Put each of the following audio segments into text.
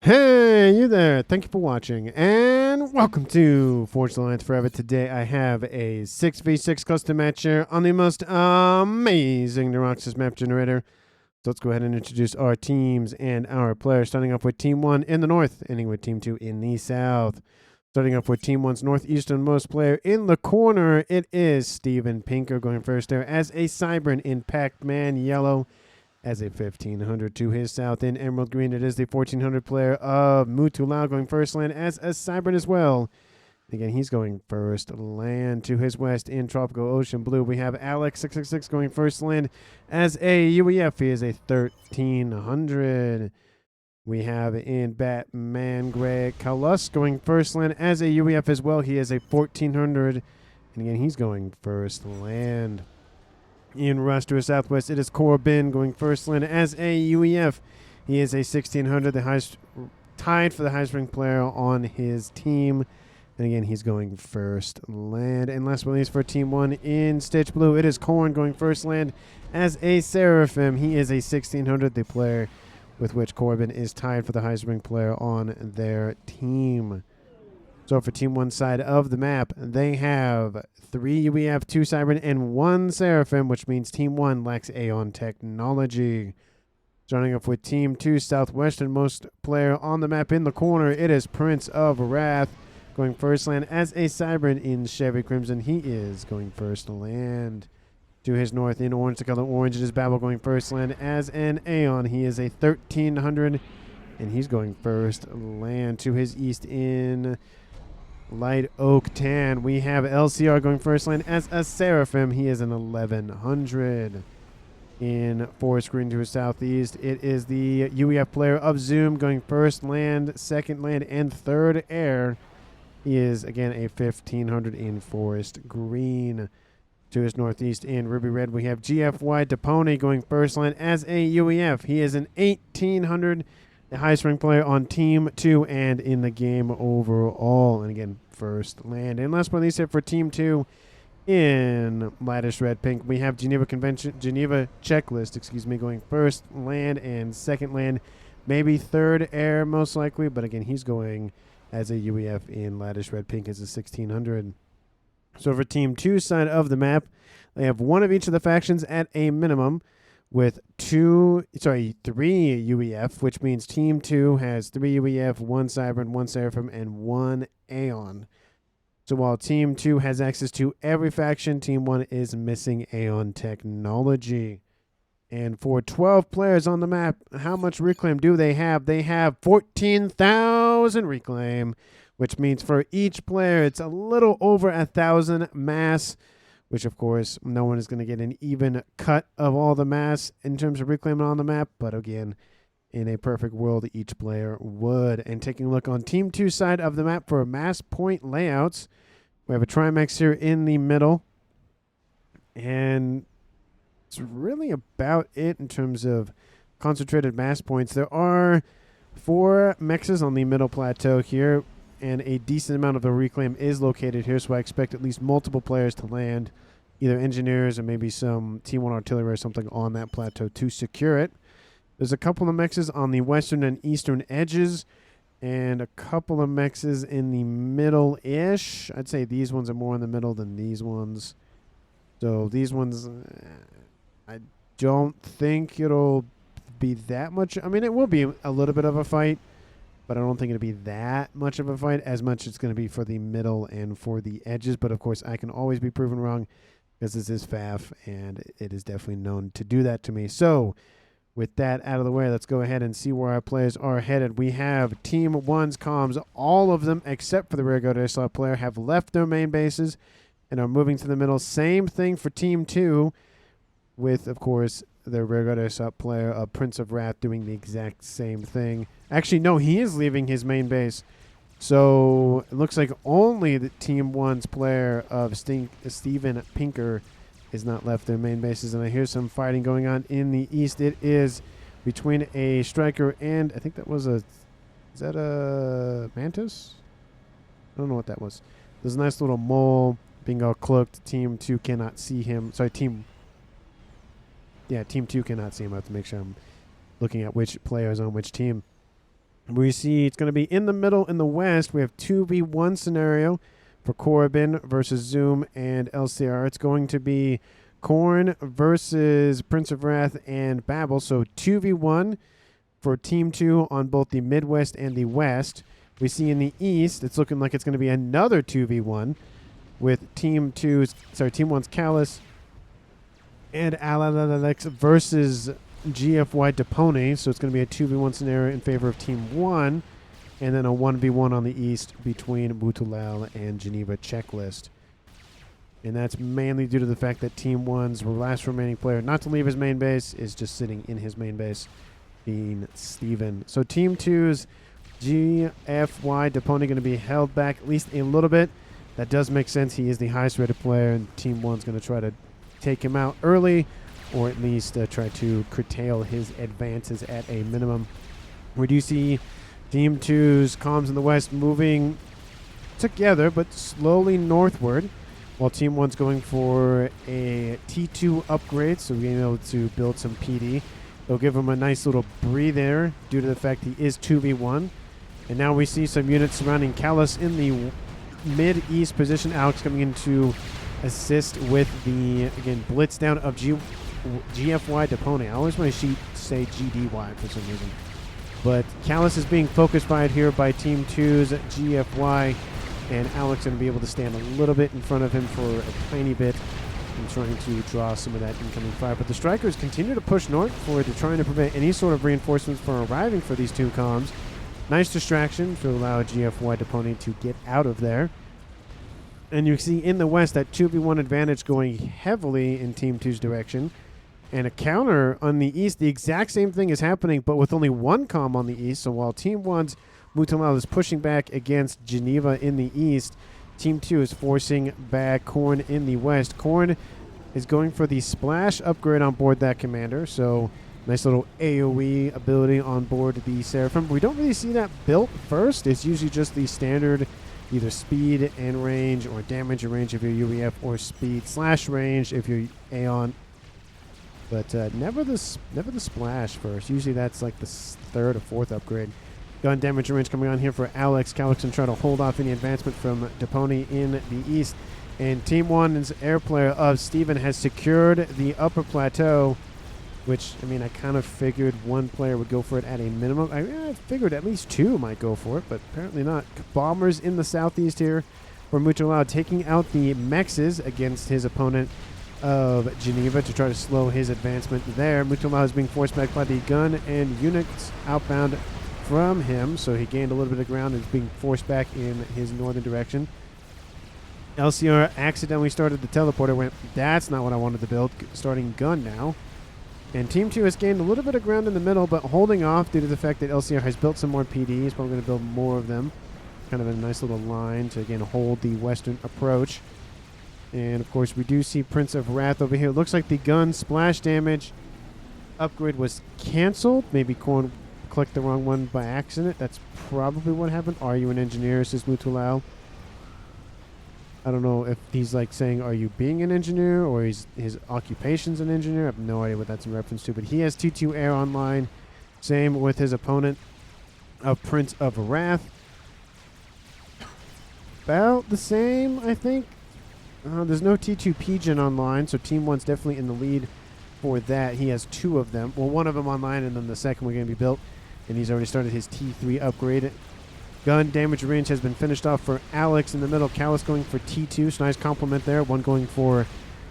Hey, you there. Thank you for watching, and welcome to Forge the Lines Forever. Today I have a 6v6 custom match here on the most amazing Neuroxys map generator. So let's go ahead and introduce our teams and our players, starting off with Team 1 in the north, ending with Team 2 in the south. Starting off with Team 1's northeasternmost player in the corner, it is Steven Pinker going first there as a Cybran in Pac-Man Yellow. As a 1500 to his south in Emerald Green, it is the 1400 player of Mutulao going first land as a Cybran as well. Again, he's going first land to his west in Tropical Ocean Blue. We have Alex 666 going first land as a UEF. He is a 1300. We have in Batman Greg Kalus going first land as a UEF as well. He is a 1400. And again, he's going first land. In Rush to his southwest, it is Corbin going first land as a UEF. He is a 1600, the highest, tied for the highest ranked player on his team. And again, he's going first land. And last but not least for Team 1 in Stitch Blue, it is Korn going first land as a Seraphim. He is a 1600, the player with which Corbin is tied for the highest ranked player on their team. So for Team 1 side of the map, they have 3 UEF, 2 Cybran, and 1 Seraphim, which means Team 1 lacks Aeon technology. Starting off with Team 2, southwesternmost player on the map in the corner, it is Prince of Wrath going first land as a Cybran in Chevy Crimson. He is going first land. To his north in orange, the color orange, it is Babel going first land as an Aeon. He is a 1300, and he's going first land. To his east in Light Oak Tan, we have LCR going first land as a Seraphim. He is an 1100. In Forest Green to his southeast, it is the UEF player of Zoom going first land, second land, and third air. He is, again, a 1500 in Forest Green. To his northeast in Ruby Red, we have GFY Depone going first land as a UEF. He is an 1800, the highest ranked player on Team 2 and in the game overall. And again, first land. And last but not least, for Team 2 in Lattice Red Pink, we have Geneva Checklist, going first land and second land, maybe third air most likely. But again, he's going as a UEF in Lattice Red Pink as a 1600. So for Team 2 side of the map, they have one of each of the factions at a minimum with 3 UEF, which means Team 2 has 3 UEF, 1 Cybran, 1 Seraphim, and 1 Aeon. So while Team 2 has access to every faction, Team 1 is missing Aeon technology. And for 12 players on the map, how much reclaim do they have? They have 14,000 reclaim, which means for each player, it's a little over 1,000 mass, which, of course, no one is going to get an even cut of all the mass in terms of reclaiming on the map. But again, in a perfect world, each player would. And taking a look on Team 2 side of the map for mass point layouts, we have a Trimax here in the middle. And it's really about it in terms of concentrated mass points. There are 4 mexes on the middle plateau here, and a decent amount of the reclaim is located here, so I expect at least multiple players to land, either engineers or maybe some Team 1 artillery or something on that plateau to secure it. There's a couple of mexes on the western and eastern edges, and a couple of mexes in the middle-ish. I'd say these ones are more in the middle than these ones. So these ones, I don't think it'll be that much. I mean, it will be a little bit of a fight, but I don't think it'll be that much of a fight, as much it's going to be for the middle and for the edges. But, of course, I can always be proven wrong because this is FAF, and it is definitely known to do that to me. So, with that out of the way, let's go ahead and see where our players are headed. We have Team 1's comms. All of them, except for the rear guard airslot player, have left their main bases and are moving to the middle. Same thing for Team 2 with, of course, the rear guard airsoft player, Prince of Wrath, doing the exact same thing. Actually, no, he is leaving his main base. So it looks like only the Team 1's player of Steven Pinker is not left their main bases. And I hear some fighting going on in the east. It is between a striker and, I think that was is that a mantis? I don't know what that was. There's a nice little mole being all cloaked. Team 2 cannot see him. Sorry, Team 2 cannot see him. I have to make sure I'm looking at which player is on which team. We see it's going to be in the middle in the west. We have 2v1 scenario for Corbin versus Zoom and LCR. It's going to be Korn versus Prince of Wrath and Babel. So 2v1 for Team 2 on both the Midwest and the West. We see in the East, it's looking like it's going to be another 2v1 with Team 1's Callus and Alex versus GFY Depone. So it's going to be a 2v1 scenario in favor of Team 1. And then a 1v1 on the East between Butulal and Geneva Checklist. And that's mainly due to the fact that Team 1's last remaining player not to leave his main base is just sitting in his main base, being Steven. So Team 2's GFY Depone going to be held back at least a little bit. That does make sense. He is the highest rated player, and Team 1's going to try to take him out early, or at least try to curtail his advances at a minimum. We do see Team 2's comms in the west moving together, but slowly northward, while Team 1's going for a T2 upgrade, so being able to build some PD. They'll give him a nice little breather due to the fact he is 2v1. And now we see some units surrounding Callus in the mid-east position. Alex coming in to assist with the, again, blitz down of GFY Depone. I always want to say GDY for some reason. But Callus is being focused by it here by Team 2's GFY, and Alex going to be able to stand a little bit in front of him for a tiny bit and trying to draw some of that incoming fire. But the strikers continue to push north forward to trying to prevent any sort of reinforcements from arriving for these two comms. Nice distraction to allow GFY Depone to get out of there. And you see in the west that 2v1 advantage going heavily in Team 2's direction. And a counter on the east, the exact same thing is happening, but with only one comm on the east. So while Team 1's Mutalal is pushing back against Geneva in the east, Team 2 is forcing back Korn in the west. Korn is going for the splash upgrade on board that commander. So nice little AoE ability on board the Seraphim. We don't really see that built first. It's usually just the standard either speed and range or damage and range if you're UEF, or speed slash range if you're Aeon. But never the splash first. Usually that's like the third or fourth upgrade. Gun damage and range coming on here for Alex. Calixon trying to hold off any advancement from Depone in the east. And Team 1's air player of Steven has secured the upper plateau, which, I mean, I kind of figured one player would go for it at a minimum. I figured at least two might go for it, but apparently not. Bombers in the southeast here for Mutalal, taking out the Mexes against his opponent of Geneva to try to slow his advancement there. Mutalal is being forced back by the gun and units outbound from him, so he gained a little bit of ground and is being forced back in his northern direction. LCR accidentally started the teleporter, went, that's not what I wanted to build, starting gun now. And Team 2 has gained a little bit of ground in the middle, but holding off due to the fact that LCR has built some more PD. He's probably going to build more of them. Kind of a nice little line to, again, hold the western approach. And, of course, we do see Prince of Wrath over here. Looks like the gun splash damage upgrade was canceled. Maybe Korn clicked the wrong one by accident. That's probably what happened. Are you an engineer, says Mutalal. I don't know if he's like saying, are you being an engineer, or his occupation's an engineer. I have no idea what that's in reference to. But he has T2 air online. Same with his opponent of Prince of Wrath. About the same, I think. There's no T2 Pigeon online, so Team 1's definitely in the lead for that. He has two of them. Well, one of them online, and then the second one going to be built. And he's already started his T3 upgrade. Gun damage range has been finished off for Alex in the middle. Callus going for T2, so nice compliment there. One going for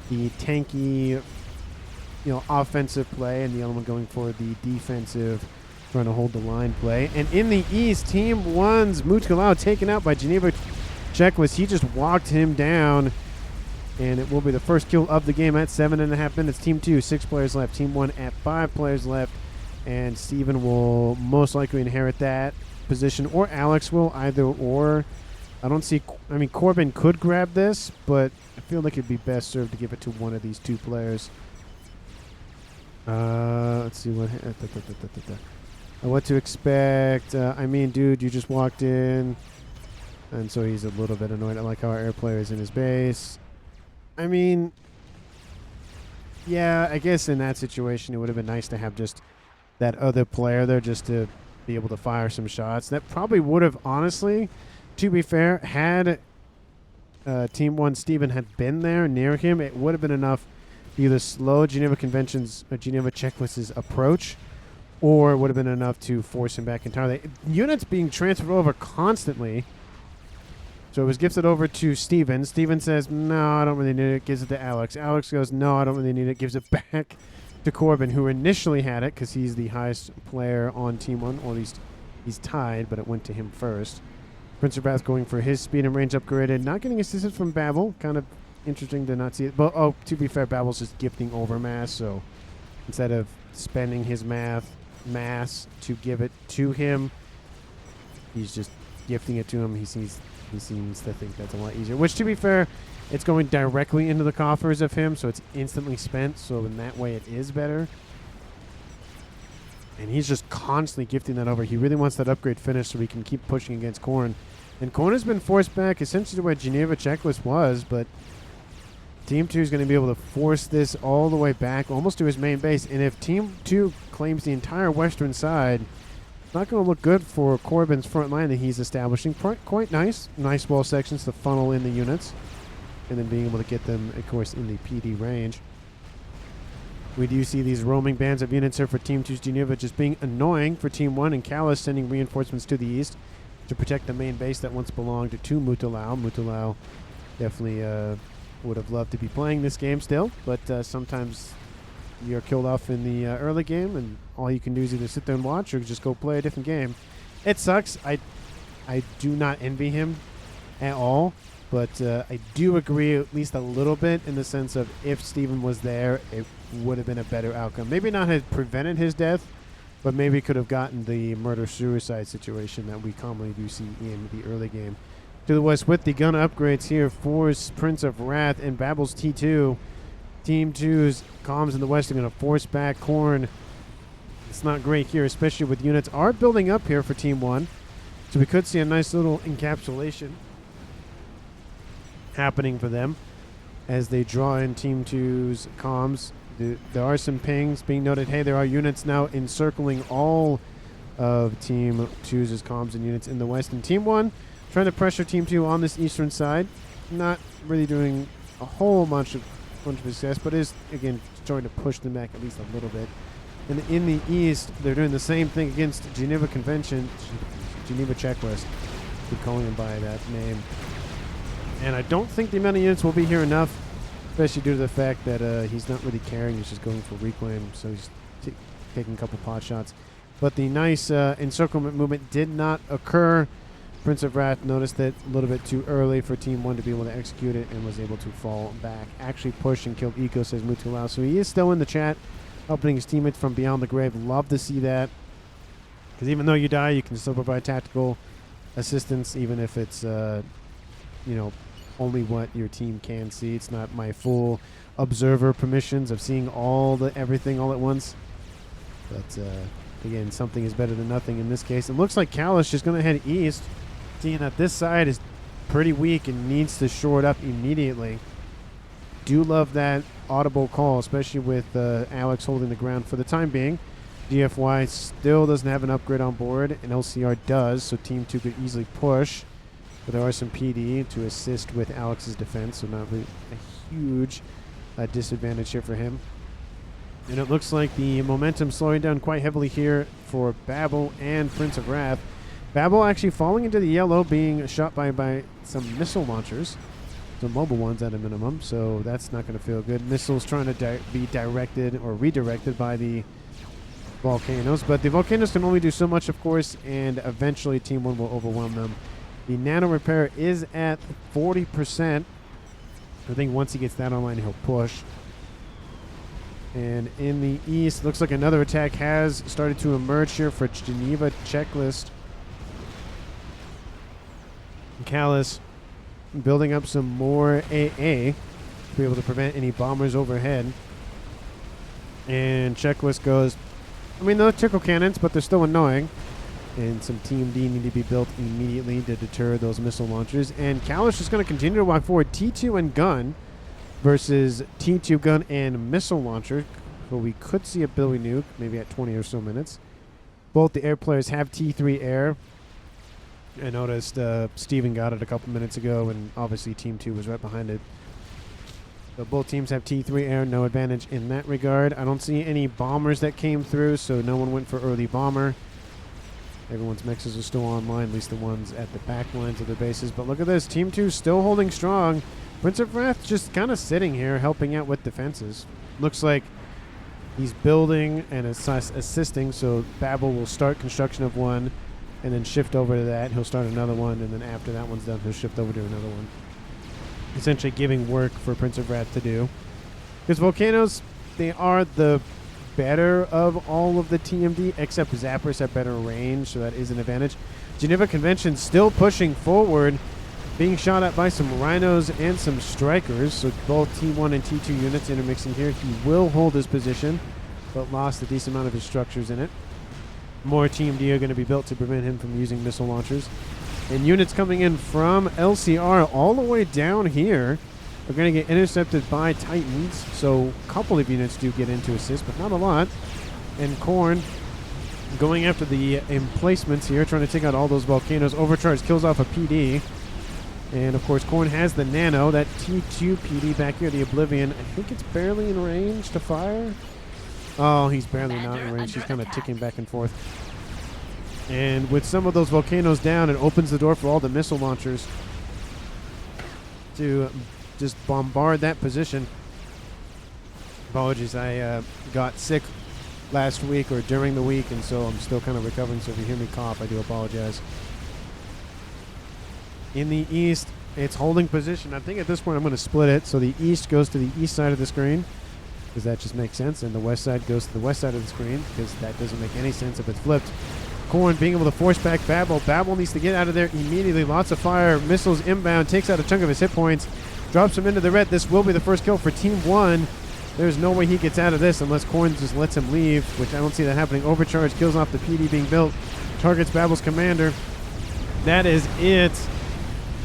the tanky, offensive play, and the other one going for the defensive, trying to hold the line play. And in the east, Team 1's Mutalal taken out by Geneva Checklist. He just walked him down, and it will be the first kill of the game at 7.5 minutes. Team 2, 6 players left. Team 1 at 5 players left, and Steven will most likely inherit that position, or Alex will, either or. I don't see, Corbin could grab this, but I feel like it'd be best served to give it to one of these two players. Let's see what to expect. Dude, you just walked in, and so he's a little bit annoyed. I like how our air player is in his base. Yeah, I guess in that situation it would have been nice to have just that other player there just to be able to fire some shots. That probably would have, honestly, to be fair, had Team 1 Steven had been there near him, it would have been enough to either slow Geneva Convention's or Geneva Checklist's approach, or it would have been enough to force him back entirely. Units being transferred over constantly. So it was gifted over to Steven. Steven says, no, I don't really need it. Gives it to Alex. Alex goes, no, I don't really need it. Gives it back to Corbin, who initially had it because he's the highest player on Team 1, or at least he's tied, but it went to him first. Prince of Wrath going for his speed and range upgraded. Not getting assistance from Babel. Kind of interesting to not see it. But, oh, to be fair, Babel's just gifting over mass, so instead of spending his mass to give it to him, he's just gifting it to him. He seems to think that's a lot easier, which, to be fair, it's going directly into the coffers of him, so it's instantly spent, so in that way it is better. And he's just constantly gifting that over. He really wants that upgrade finished so he can keep pushing against Korn. And Korn has been forced back essentially to where Geneva Checklist was, but Team 2 is going to be able to force this all the way back, almost to his main base. And if Team 2 claims the entire western side, it's not going to look good for Corbin's front line that he's establishing. Quite nice. Nice wall sections to funnel in the units, and then being able to get them, of course, in the PD range. We do see these roaming bands of units here for Team 2's Geneva just being annoying for Team 1, and Callus sending reinforcements to the east to protect the main base that once belonged to Mutalau. Mutalau definitely would have loved to be playing this game still, but sometimes you're killed off in the early game, and all you can do is either sit there and watch or just go play a different game. It sucks. I do not envy him at all, but I do agree at least a little bit in the sense of if Steven was there, it would have been a better outcome. Maybe not have prevented his death, but maybe could have gotten the murder-suicide situation that we commonly do see in the early game. To the west with the gun upgrades here for Prince of Wrath and Babel's T2. Team 2's comms in the west are going to force back Korn. It's not great here, especially with units are building up here for Team 1. So we could see a nice little encapsulation happening for them as they draw in Team 2's comms. There are some pings being noted. Hey, there are units now encircling all of Team 2's comms and units in the west. And Team 1 trying to pressure Team 2 on this eastern side. Not really doing a whole bunch of success, but is, again, trying to push them back at least a little bit. And in the east, they're doing the same thing against Geneva Convention, Geneva Checklist. Keep calling him by that name. And I don't think the amount of units will be here enough, especially due to the fact that he's not really caring. He's just going for reclaim, so he's taking a couple pot shots. But the nice encirclement movement did not occur. Prince of Wrath noticed it a little bit too early for Team 1 to be able to execute it and was able to fall back. Actually pushed and killed Eco, says Mutulao. So he is still in the chat, helping his teammates from beyond the grave. Love to see that. Because even though you die, you can still provide tactical assistance, even if it's, only what your team can see. It's not my full observer permissions of seeing everything all at once. But, again, something is better than nothing in this case. It looks like Callus just going to head east, seeing that this side is pretty weak and needs to shore it up immediately. Do love that audible call, especially with Alex holding the ground for the time being. DFY still doesn't have an upgrade on board, and LCR does, so Team 2 could easily push. But there are some PD to assist with Alex's defense, so not really a huge disadvantage here for him. And it looks like the momentum slowing down quite heavily here for Babel and Prince of Wrath. Babel actually falling into the yellow, being shot by some missile launchers. Some mobile ones at a minimum, so that's not going to feel good. Missiles trying to be directed or redirected by the volcanoes. But the volcanoes can only do so much, of course, and eventually Team 1 will overwhelm them. The nano repair is at 40%. I think once he gets that online, he'll push. And in the east, looks like another attack has started to emerge here for Geneva Checklist. Callus building up some more AA to be able to prevent any bombers overhead. And Checklist goes, they're tickle cannons, but they're still annoying. And some Team D need to be built immediately to deter those missile launchers. And Callus is going to continue to walk forward. T2 and gun versus T2 gun and missile launcher. So we could see a Billy Nuke maybe at 20 or so minutes. Both the air players have T3 air. I noticed Steven got it a couple minutes ago, and obviously Team 2 was right behind it. So both teams have T3 air, no advantage in that regard. I don't see any bombers that came through, so no one went for early bomber. Everyone's mixes are still online, at least the ones at the back lines of the bases. But look at this, Team 2 still holding strong. Prince of Wrath just kind of sitting here, helping out with defenses. Looks like he's building and assisting, so Babel will start construction of one, and then shift over to that. He'll start another one, and then after that one's done, he'll shift over to another one. Essentially giving work for Prince of Wrath to do. Because Volcanoes, they are the better of all of the TMD, except Zappers have better range, so that is an advantage. Geneva Convention still pushing forward, being shot at by some Rhinos and some Strikers, so both T1 and T2 units intermixing here. He will hold his position, but lost a decent amount of his structures in it. More TMD are going to be built to prevent him from using missile launchers. And units coming in from LCR all the way down here are going to get intercepted by Titans. So a couple of units do get into assist, but not a lot. And Korn going after the emplacements here, trying to take out all those Volcanoes. Overcharge kills off a PD. And of course, Korn has the Nano. That T2 PD back here, the Oblivion. I think it's barely in range to fire. Oh, he's barely not in range. He's kind of ticking back and forth. And with some of those Volcanoes down, it opens the door for all the missile launchers to just bombard that position. Apologies, I got sick last week or during the week, and so I'm still kind of recovering. So if you hear me cough, I do apologize. In the east, it's holding position. I think at this point I'm going to split it. So the east goes to the east side of the screen, because that just makes sense. And the west side goes to the west side of the screen, because that doesn't make any sense if it's flipped. Korn being able to force back Babel. Babel needs to get out of there immediately. Lots of fire. Missiles inbound. Takes out a chunk of his hit points. Drops him into the red. This will be the first kill for Team 1. There's no way he gets out of this unless Korn just lets him leave, which I don't see that happening. Overcharge kills off the PD being built. Targets Babel's commander. That is it.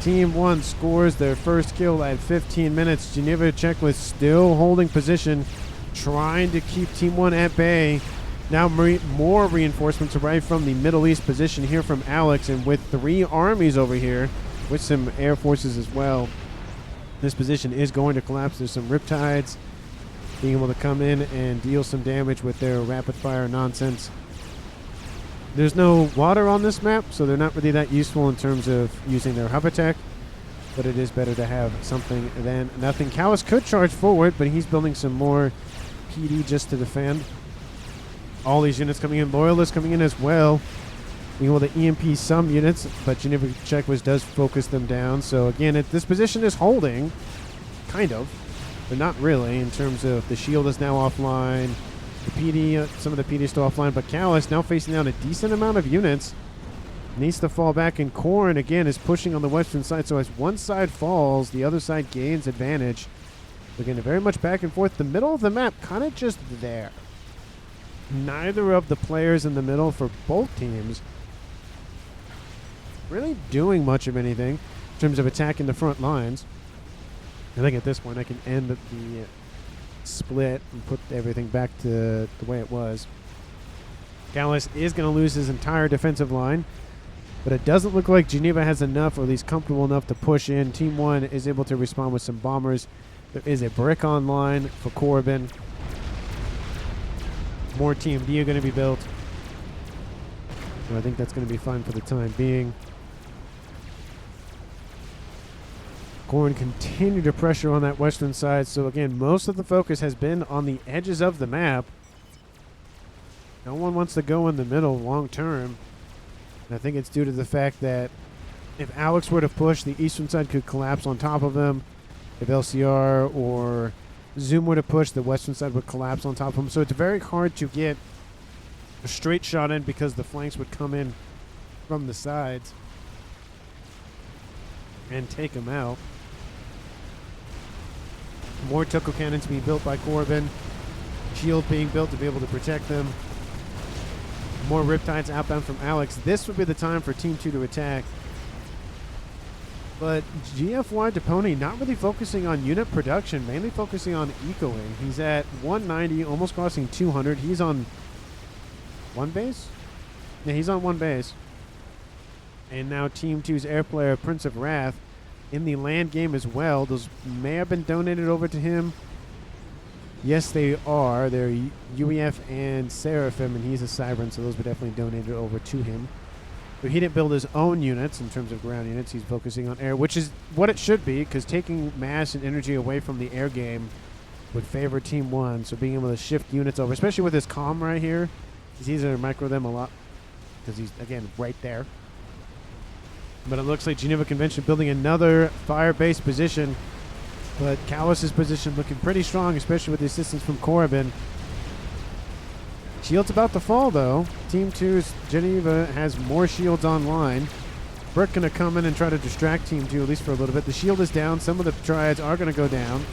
Team 1 scores their first kill at 15 minutes. Geneva Checklist still holding position, trying to keep Team 1 at bay. Now more reinforcements arrive from the Middle East position here from Alex, and with 3 armies over here, with some air forces as well, this position is going to collapse. There's some Riptides being able to come in and deal some damage with their rapid fire nonsense. There's no water on this map, so they're not really that useful in terms of using their hub attack, but it is better to have something than nothing. Callus could charge forward, but he's building some more PD just to defend. All these units coming in. Loyalists coming in as well. Being able to EMP some units, but Geneva Checklist does focus them down. So again, this position is holding, kind of, but not really, in terms of the shield is now offline. The PD, some of the PD is still offline, but Callus now facing down a decent amount of units. Needs to fall back, and Korn again is pushing on the western side. So as one side falls, the other side gains advantage. Again, very much back and forth. The middle of the map kind of just there. Neither of the players in the middle for both teams really doing much of anything in terms of attacking the front lines. I think at this point I can end the split and put everything back to the way it was. Callus is going to lose his entire defensive line, but it doesn't look like Geneva has enough, or at least comfortable enough, to push in. Team 1 is able to respond with some bombers. There is a brick online for Corbin. More TMD are going to be built. So I think that's going to be fine for the time being. Korn continue to pressure on that western side. So again, most of the focus has been on the edges of the map. No one wants to go in the middle long term. And I think it's due to the fact that if Alex were to push, the eastern side could collapse on top of them. If LCR or Zoom were to push, the western side would collapse on top of them. So it's very hard to get a straight shot in because the flanks would come in from the sides and take them out. More Tuckle cannons being built by Corbin. Shield being built to be able to protect them. More Riptides outbound from Alex. This would be the time for Team 2 to attack. But GFY Deponi not really focusing on unit production, mainly focusing on ecoing. He's at 190, almost crossing 200. He's on one base? Yeah, he's on one base. And now Team 2's air player, Prince of Wrath, in the land game as well. Those may have been donated over to him. Yes, they are. They're UEF and Seraphim, and he's a Cybran, so those were definitely donated over to him. But he didn't build his own units in terms of ground units. He's focusing on air, which is what it should be, because taking mass and energy away from the air game would favor Team 1. So being able to shift units over, especially with his comm right here, it's easier to micro them a lot because he's, again, right there. But it looks like Geneva Convention building another fire-based position. But Callus's position looking pretty strong, especially with the assistance from Corbin. Shield's about to fall, though. Team 2's Geneva has more shields online. Brick going to come in and try to distract Team 2, at least for a little bit. The shield is down. Some of the triads are going to go down.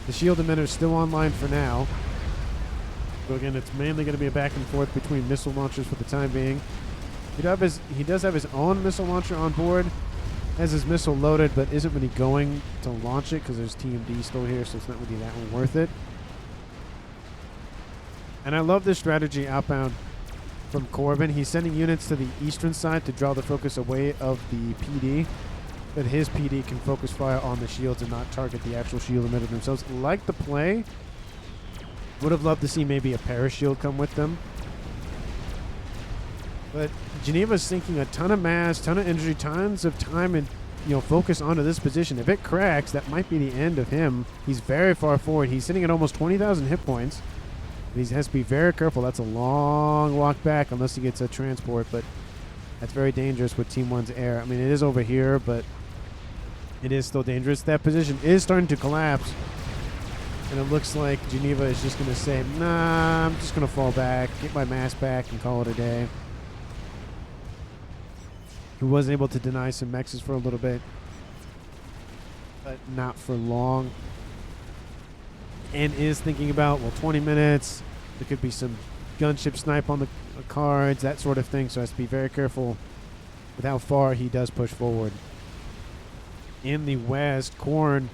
The shield emitter is still online for now. So again, it's mainly going to be a back and forth between missile launchers for the time being. He does have his own missile launcher on board. Has his missile loaded, but isn't really going to launch it because there's TMD still here, so it's not really that one worth it. And I love this strategy outbound from Corbin. He's sending units to the eastern side to draw the focus away of the PD, that his PD can focus fire on the shields and not target the actual shield emitter themselves. Like the play. Would have loved to see maybe a parashield come with them. But Geneva's sinking a ton of mass, ton of energy, tons of time and focus onto this position. If it cracks, that might be the end of him. He's very far forward. He's sitting at almost 20,000 hit points. He has to be very careful. That's a long walk back unless he gets a transport, but that's very dangerous with Team 1's air. I mean, it is over here, but it is still dangerous. That position is starting to collapse, and it looks like Geneva is just going to say, nah, I'm just going to fall back, get my mass back, and call it a day. He was able to deny some mexes for a little bit, but not for long. And is thinking about, 20 minutes. There could be some gunship snipe on the cards, that sort of thing. So has to be very careful with how far he does push forward. In the west, Korn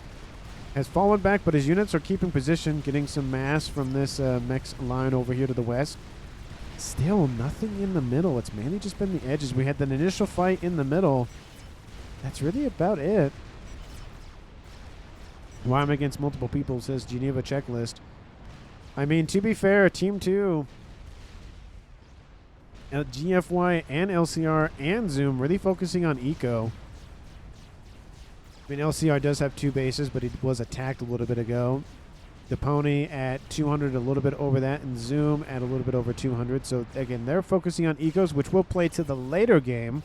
has fallen back, but his units are keeping position, getting some mass from this Mechs line over here to the west. Still nothing in the middle. It's mainly just been the edges. We had that initial fight in the middle. That's really about it. Why I'm against multiple people, says Geneva checklist. I mean, to be fair, Team 2, GFY and LCR and Zoom really focusing on eco. I mean, LCR does have 2 bases, but he was attacked a little bit ago. The Pony at 200, a little bit over that, and Zoom at a little bit over 200. So, again, they're focusing on ecos, which will play to the later game.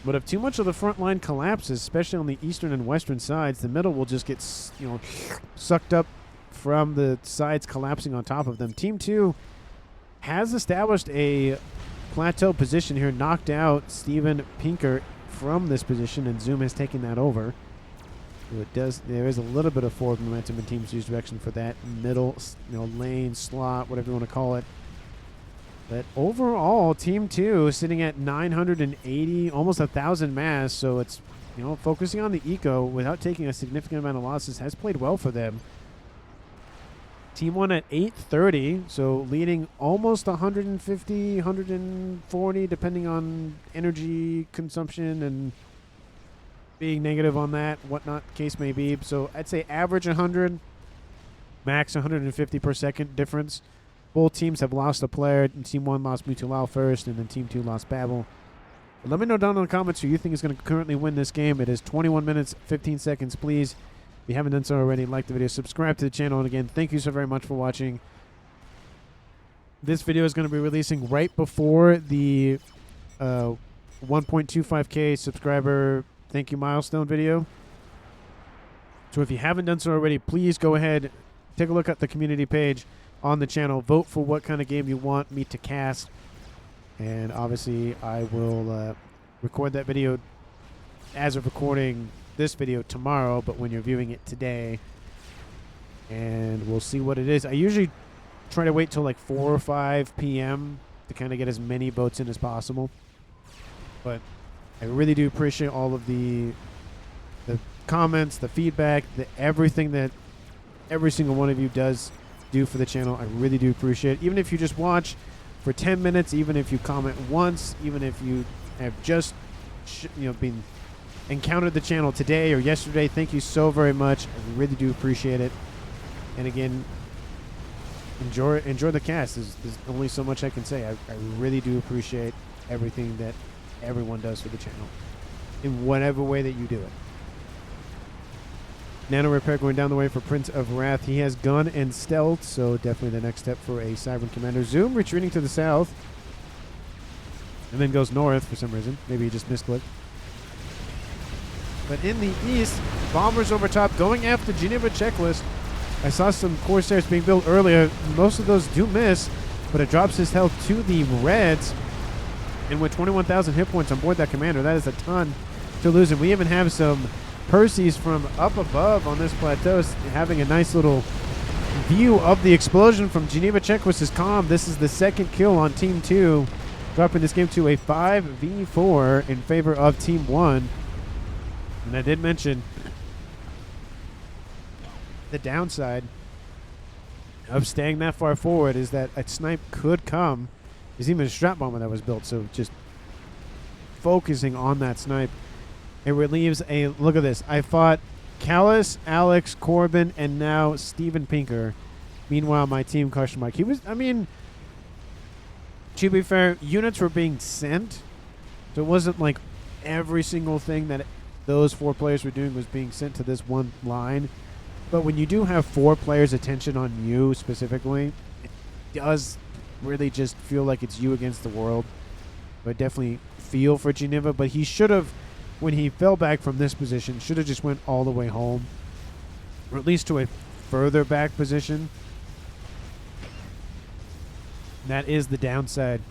But if too much of the front line collapses, especially on the eastern and western sides, the middle will just get, sucked up from the sides collapsing on top of them. Team 2 has established a plateau position here, knocked out Steven Pinker from this position, and Zoom has taken that over. So there is a little bit of forward momentum in Team 2's direction for that middle, lane, slot, whatever you want to call it. But overall, Team 2 is sitting at 980, almost 1,000 mass. So it's, focusing on the eco without taking a significant amount of losses has played well for them. Team 1 at 830, so leading almost 150, 140, depending on energy consumption and being negative on that, whatnot, case may be. So I'd say average 100, max 150 per second difference. Both teams have lost a player. Team 1 lost Mutulal first, and then Team 2 lost Babel. But let me know down in the comments who you think is going to currently win this game. It is 21 minutes, 15 seconds. Please, if you haven't done so already, like the video, subscribe to the channel. And again, thank you so very much for watching. This video is going to be releasing right before the 1.25K subscriber thank you milestone video. So if you haven't done so already, please go ahead, take a look at the community page on the channel. Vote for what kind of game you want me to cast. And obviously, I will record that video as of recording this video tomorrow, but when you're viewing it today. And we'll see what it is. I usually try to wait till like 4 or 5 p.m. to kind of get as many votes in as possible. But I really do appreciate all of the comments, the feedback, everything that every single one of you does do for the channel. I really do appreciate it. Even if you just watch for 10 minutes, even if you comment once, even if you have just been encountered the channel today or yesterday. Thank you so very much. I really do appreciate it. And again, enjoy the cast. There's only so much I can say. I really do appreciate everything that everyone does for the channel in whatever way that you do it. Nano Repair going down the way for Prince of Wrath. He has gun and stealth, so definitely the next step for a Cyber Commander. Zoom retreating to the south, and then goes north for some reason. Maybe he just misclicked. But in the east, Bombers over top going after Geneva Checklist. I saw some Corsairs being built earlier. Most of those do miss, but it drops his health to the Reds. And with 21,000 hit points on board that commander, that is a ton to lose. And we even have some Percy's from up above on this plateau, having a nice little view of the explosion from Geneva Checklist's comm. This is the second kill on Team 2, dropping this game to a 5v4 in favor of Team 1. And I did mention the downside of staying that far forward is that a snipe could come. There's even a strap bomber that was built, so just focusing on that snipe, it relieves a... Look at this. I fought Callus, Alex, Corbin, and now Steven Pinker. Meanwhile, my team crushed Mike. He was... I mean, to be fair, units were being sent, so it wasn't like every single thing that those 4 players were doing was being sent to this one line. But when you do have 4 players' attention on you specifically, it does really just feel like it's you against the world. But definitely feel for Geneva, but he should have, when he fell back from this position, should have just went all the way home, or at least to a further back position. That is the downside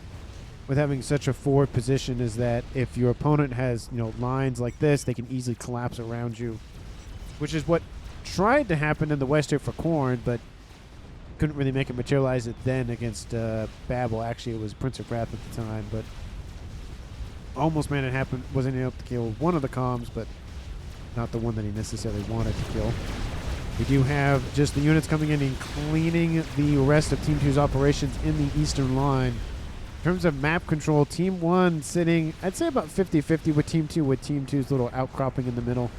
with having such a forward position, is that if your opponent has, lines like this, they can easily collapse around you, which is what tried to happen in the West here for Korn, but couldn't really make it materialize it then against Babel. Actually, it was Prince of Wrath at the time, but almost made it happen. Wasn't able to kill one of the comms, but not the one that he necessarily wanted to kill. We do have just the units coming in and cleaning the rest of Team 2's operations in the eastern line. In terms of map control, Team 1 sitting, I'd say about 50-50 with Team 2, with Team 2's little outcropping in the middle.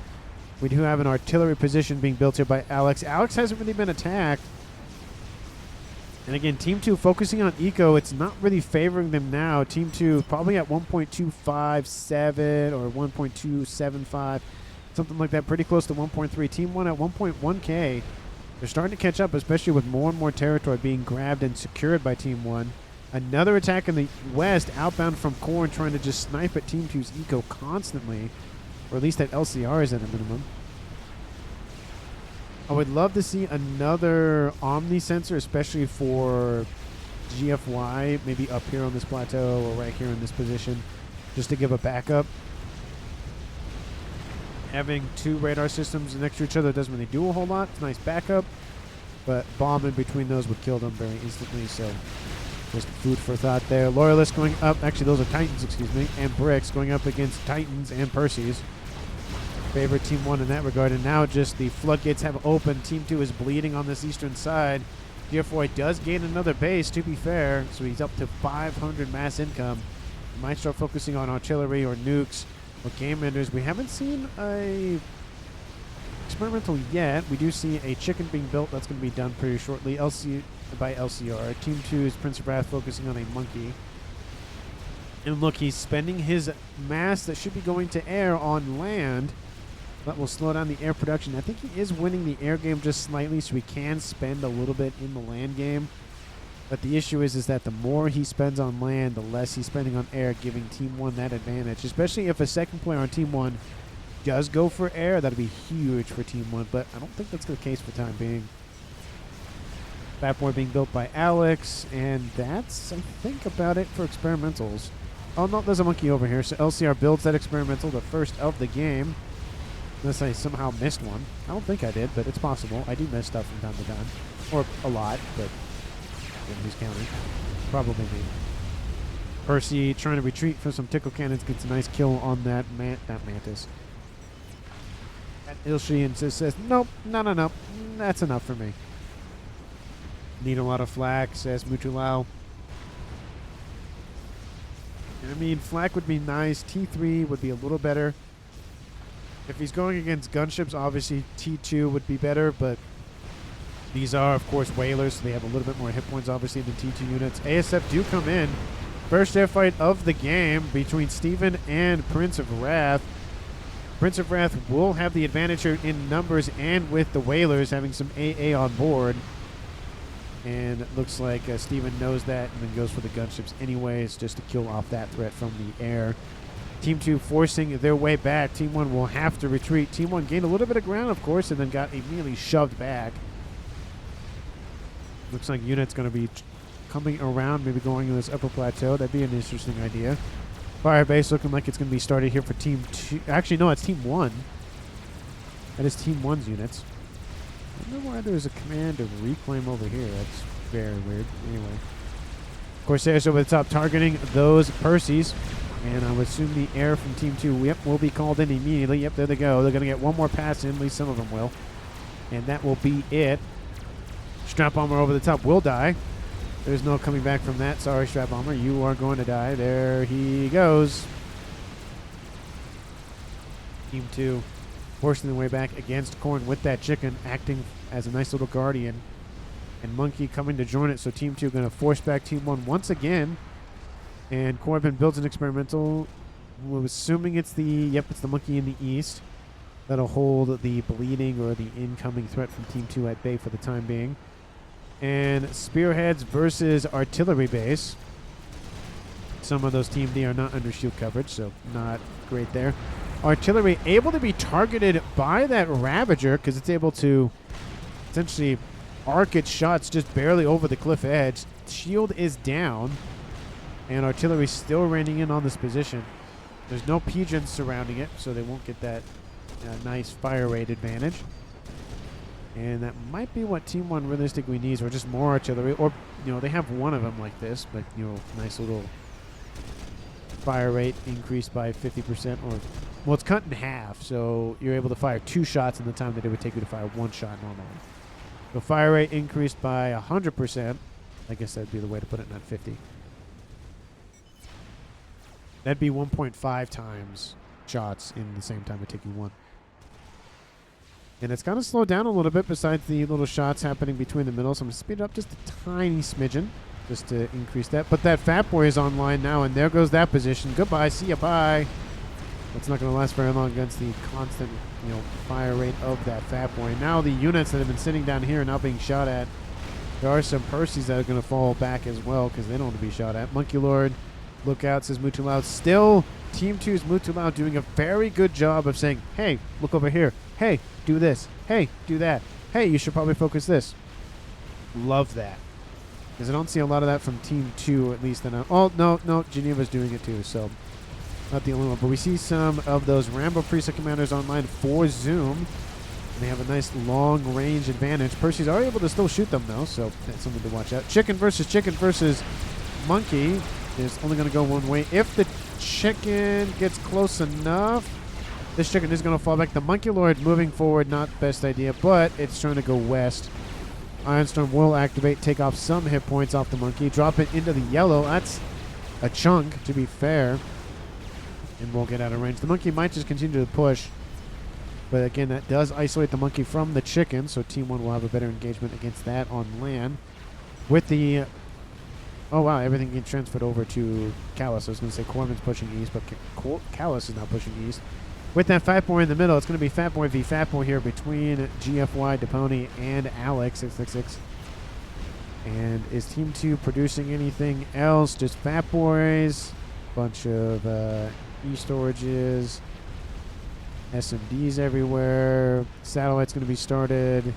We do have an artillery position being built here by Alex. Alex hasn't really been attacked. And again, Team 2 focusing on eco. It's not really favoring them now. Team 2 probably at 1.257 or 1.275, something like that, pretty close to 1.3. Team 1 at 1.1k. They're starting to catch up, especially with more and more territory being grabbed and secured by Team 1. Another attack in the west, outbound from Korn, trying to just snipe at Team 2's eco constantly, or at least that LCR is at a minimum. I would love to see another Omni sensor, especially for GFY, maybe up here on this plateau or right here in this position, just to give a backup. Having 2 radar systems next to each other doesn't really do a whole lot. It's a nice backup, but bomb in between those would kill them very instantly, so just food for thought there. Loyalists going up, actually those are Titans, excuse me, and Bricks going up against Titans and Percy's. Favorite Team 1 in that regard, and now just the floodgates have opened. Team 2 is bleeding on this eastern side. GFY does gain another base, to be fair, so he's up to 500 mass income. He might start focusing on artillery or nukes or game enders. We haven't seen a experimental yet. We do see a chicken being built. That's going to be done pretty shortly by LCR. Team 2's Prince of Wrath focusing on a monkey. And look, he's spending his mass that should be going to air on land. That will slow down the air production. I think he is winning the air game just slightly, so he can spend a little bit in the land game. But the issue is that the more he spends on land, the less he's spending on air, giving Team 1 that advantage. Especially if a second player on Team 1 does go for air, that'll be huge for Team 1. But I don't think that's the case for the time being. Fat Boy being built by Alex, and that's, I think, about it for experimentals. Oh, no, there's a monkey over here. So LCR builds that experimental, the first of the game. Unless I somehow missed one. I don't think I did, but it's possible. I do miss stuff from time to time. Or a lot, but who's counting? Probably me. Percy trying to retreat from some tickle cannons, gets a nice kill on that mantis. And Ilshian says, nope, no. That's enough for me. Need a lot of flak, says Mutulao. I mean, flak would be nice. T3 would be a little better. If he's going against gunships, obviously T2 would be better, but these are, of course, whalers, so they have a little bit more hit points, obviously, than T2 units. ASF do come in. First air fight of the game between Steven and Prince of Wrath. Prince of Wrath will have the advantage here in numbers and with the whalers having some AA on board. And it looks like Steven knows that and then goes for the gunships anyways, just to kill off that threat from the air. Team 2 forcing their way back. Team 1 will have to retreat. Team 1 gained a little bit of ground, of course, and then got immediately shoved back. Looks like unit's going to be coming around, maybe going to this upper plateau. That'd be an interesting idea. Firebase looking like it's going to be started here for Team 2. Actually, no, it's Team 1. That is Team 1's units. I don't know why there's a command to reclaim over here. That's very weird. Anyway. Corsairs over the top targeting those Percys. And I would assume the air from Team 2, yep, will be called in immediately. Yep, there they go. They're going to get one more pass in. At least some of them will. And that will be it. Strap Bomber over the top will die. There's no coming back from that. Sorry, Strap Bomber. You are going to die. There he goes. Team 2 forcing their way back against Corn with that chicken, acting as a nice little guardian. And Monkey coming to join it. So Team 2 going to force back Team 1 once again. And Corbin builds an experimental. We're assuming it's the, yep, it's the Monkey in the east. That'll hold the bleeding or the incoming threat from Team 2 at bay for the time being. And Spearheads versus Artillery Base. Some of those Team D are not under shield coverage, so not great there. Artillery able to be targeted by that Ravager because it's able to essentially arc its shots just barely over the cliff edge. Shield is down, and Artillery still raining in on this position. There's no pigeons surrounding it, so they won't get that nice fire rate advantage. And that might be what Team 1 realistically needs, or just more artillery. Or, you know, they have one of them like this, but, you know, nice little fire rate increased by 50%. Or, well, it's cut in half, so you're able to fire 2 shots in the time that it would take you to fire 1 shot normally. So fire rate increased by 100%. I guess that'd be the way to put it, not 50. That'd be 1.5 times shots in the same time it take you 1. And it's kind of slowed down a little bit besides the little shots happening between the middle. So I'm going to speed it up just a tiny smidgen just to increase that. But that Fat Boy is online now, and there goes that position. Goodbye. See ya. Bye. That's not going to last very long against the constant, you know, fire rate of that Fat Boy. Now the units that have been sitting down here are now being shot at. There are some Percys that are going to fall back as well because they don't want to be shot at. Monkey Lord, look out, says Mutulao. Still, Team 2's Mutulao doing a very good job of saying, hey, look over here. Hey, do this. Hey, do that. Hey, you should probably focus this. Love that. Because I don't see a lot of that from Team 2, at least. Oh, no, Geneva's doing it too, so not the only one. But we see some of those Rambo Preset Commanders online for Zoom. They have a nice long-range advantage. Percy's are able to still shoot them, though, so that's something to watch out. Chicken versus Monkey is only going to go one way. If the chicken gets close enough, this chicken is going to fall back. The Monkey Lord moving forward, not best idea, but it's trying to go west. Ironstorm will activate, take off some hit points off the Monkey, drop it into the yellow. That's a chunk, to be fair, and we'll get out of range. The Monkey might just continue to push, but again, that does isolate the Monkey from the chicken, so Team 1 will have a better engagement against that on land. With the... Oh, wow, everything gets transferred over to Callus. I was going to say Corman's pushing east, but Callus is now pushing east. With that Fat Boy in the middle, it's going to be Fat Boy v Fat Boy here between GFY, Depony, and Alex, 666. And is Team 2 producing anything else? Just Fat Boys, bunch of E-storages, SMDs everywhere. Satellite's going to be started.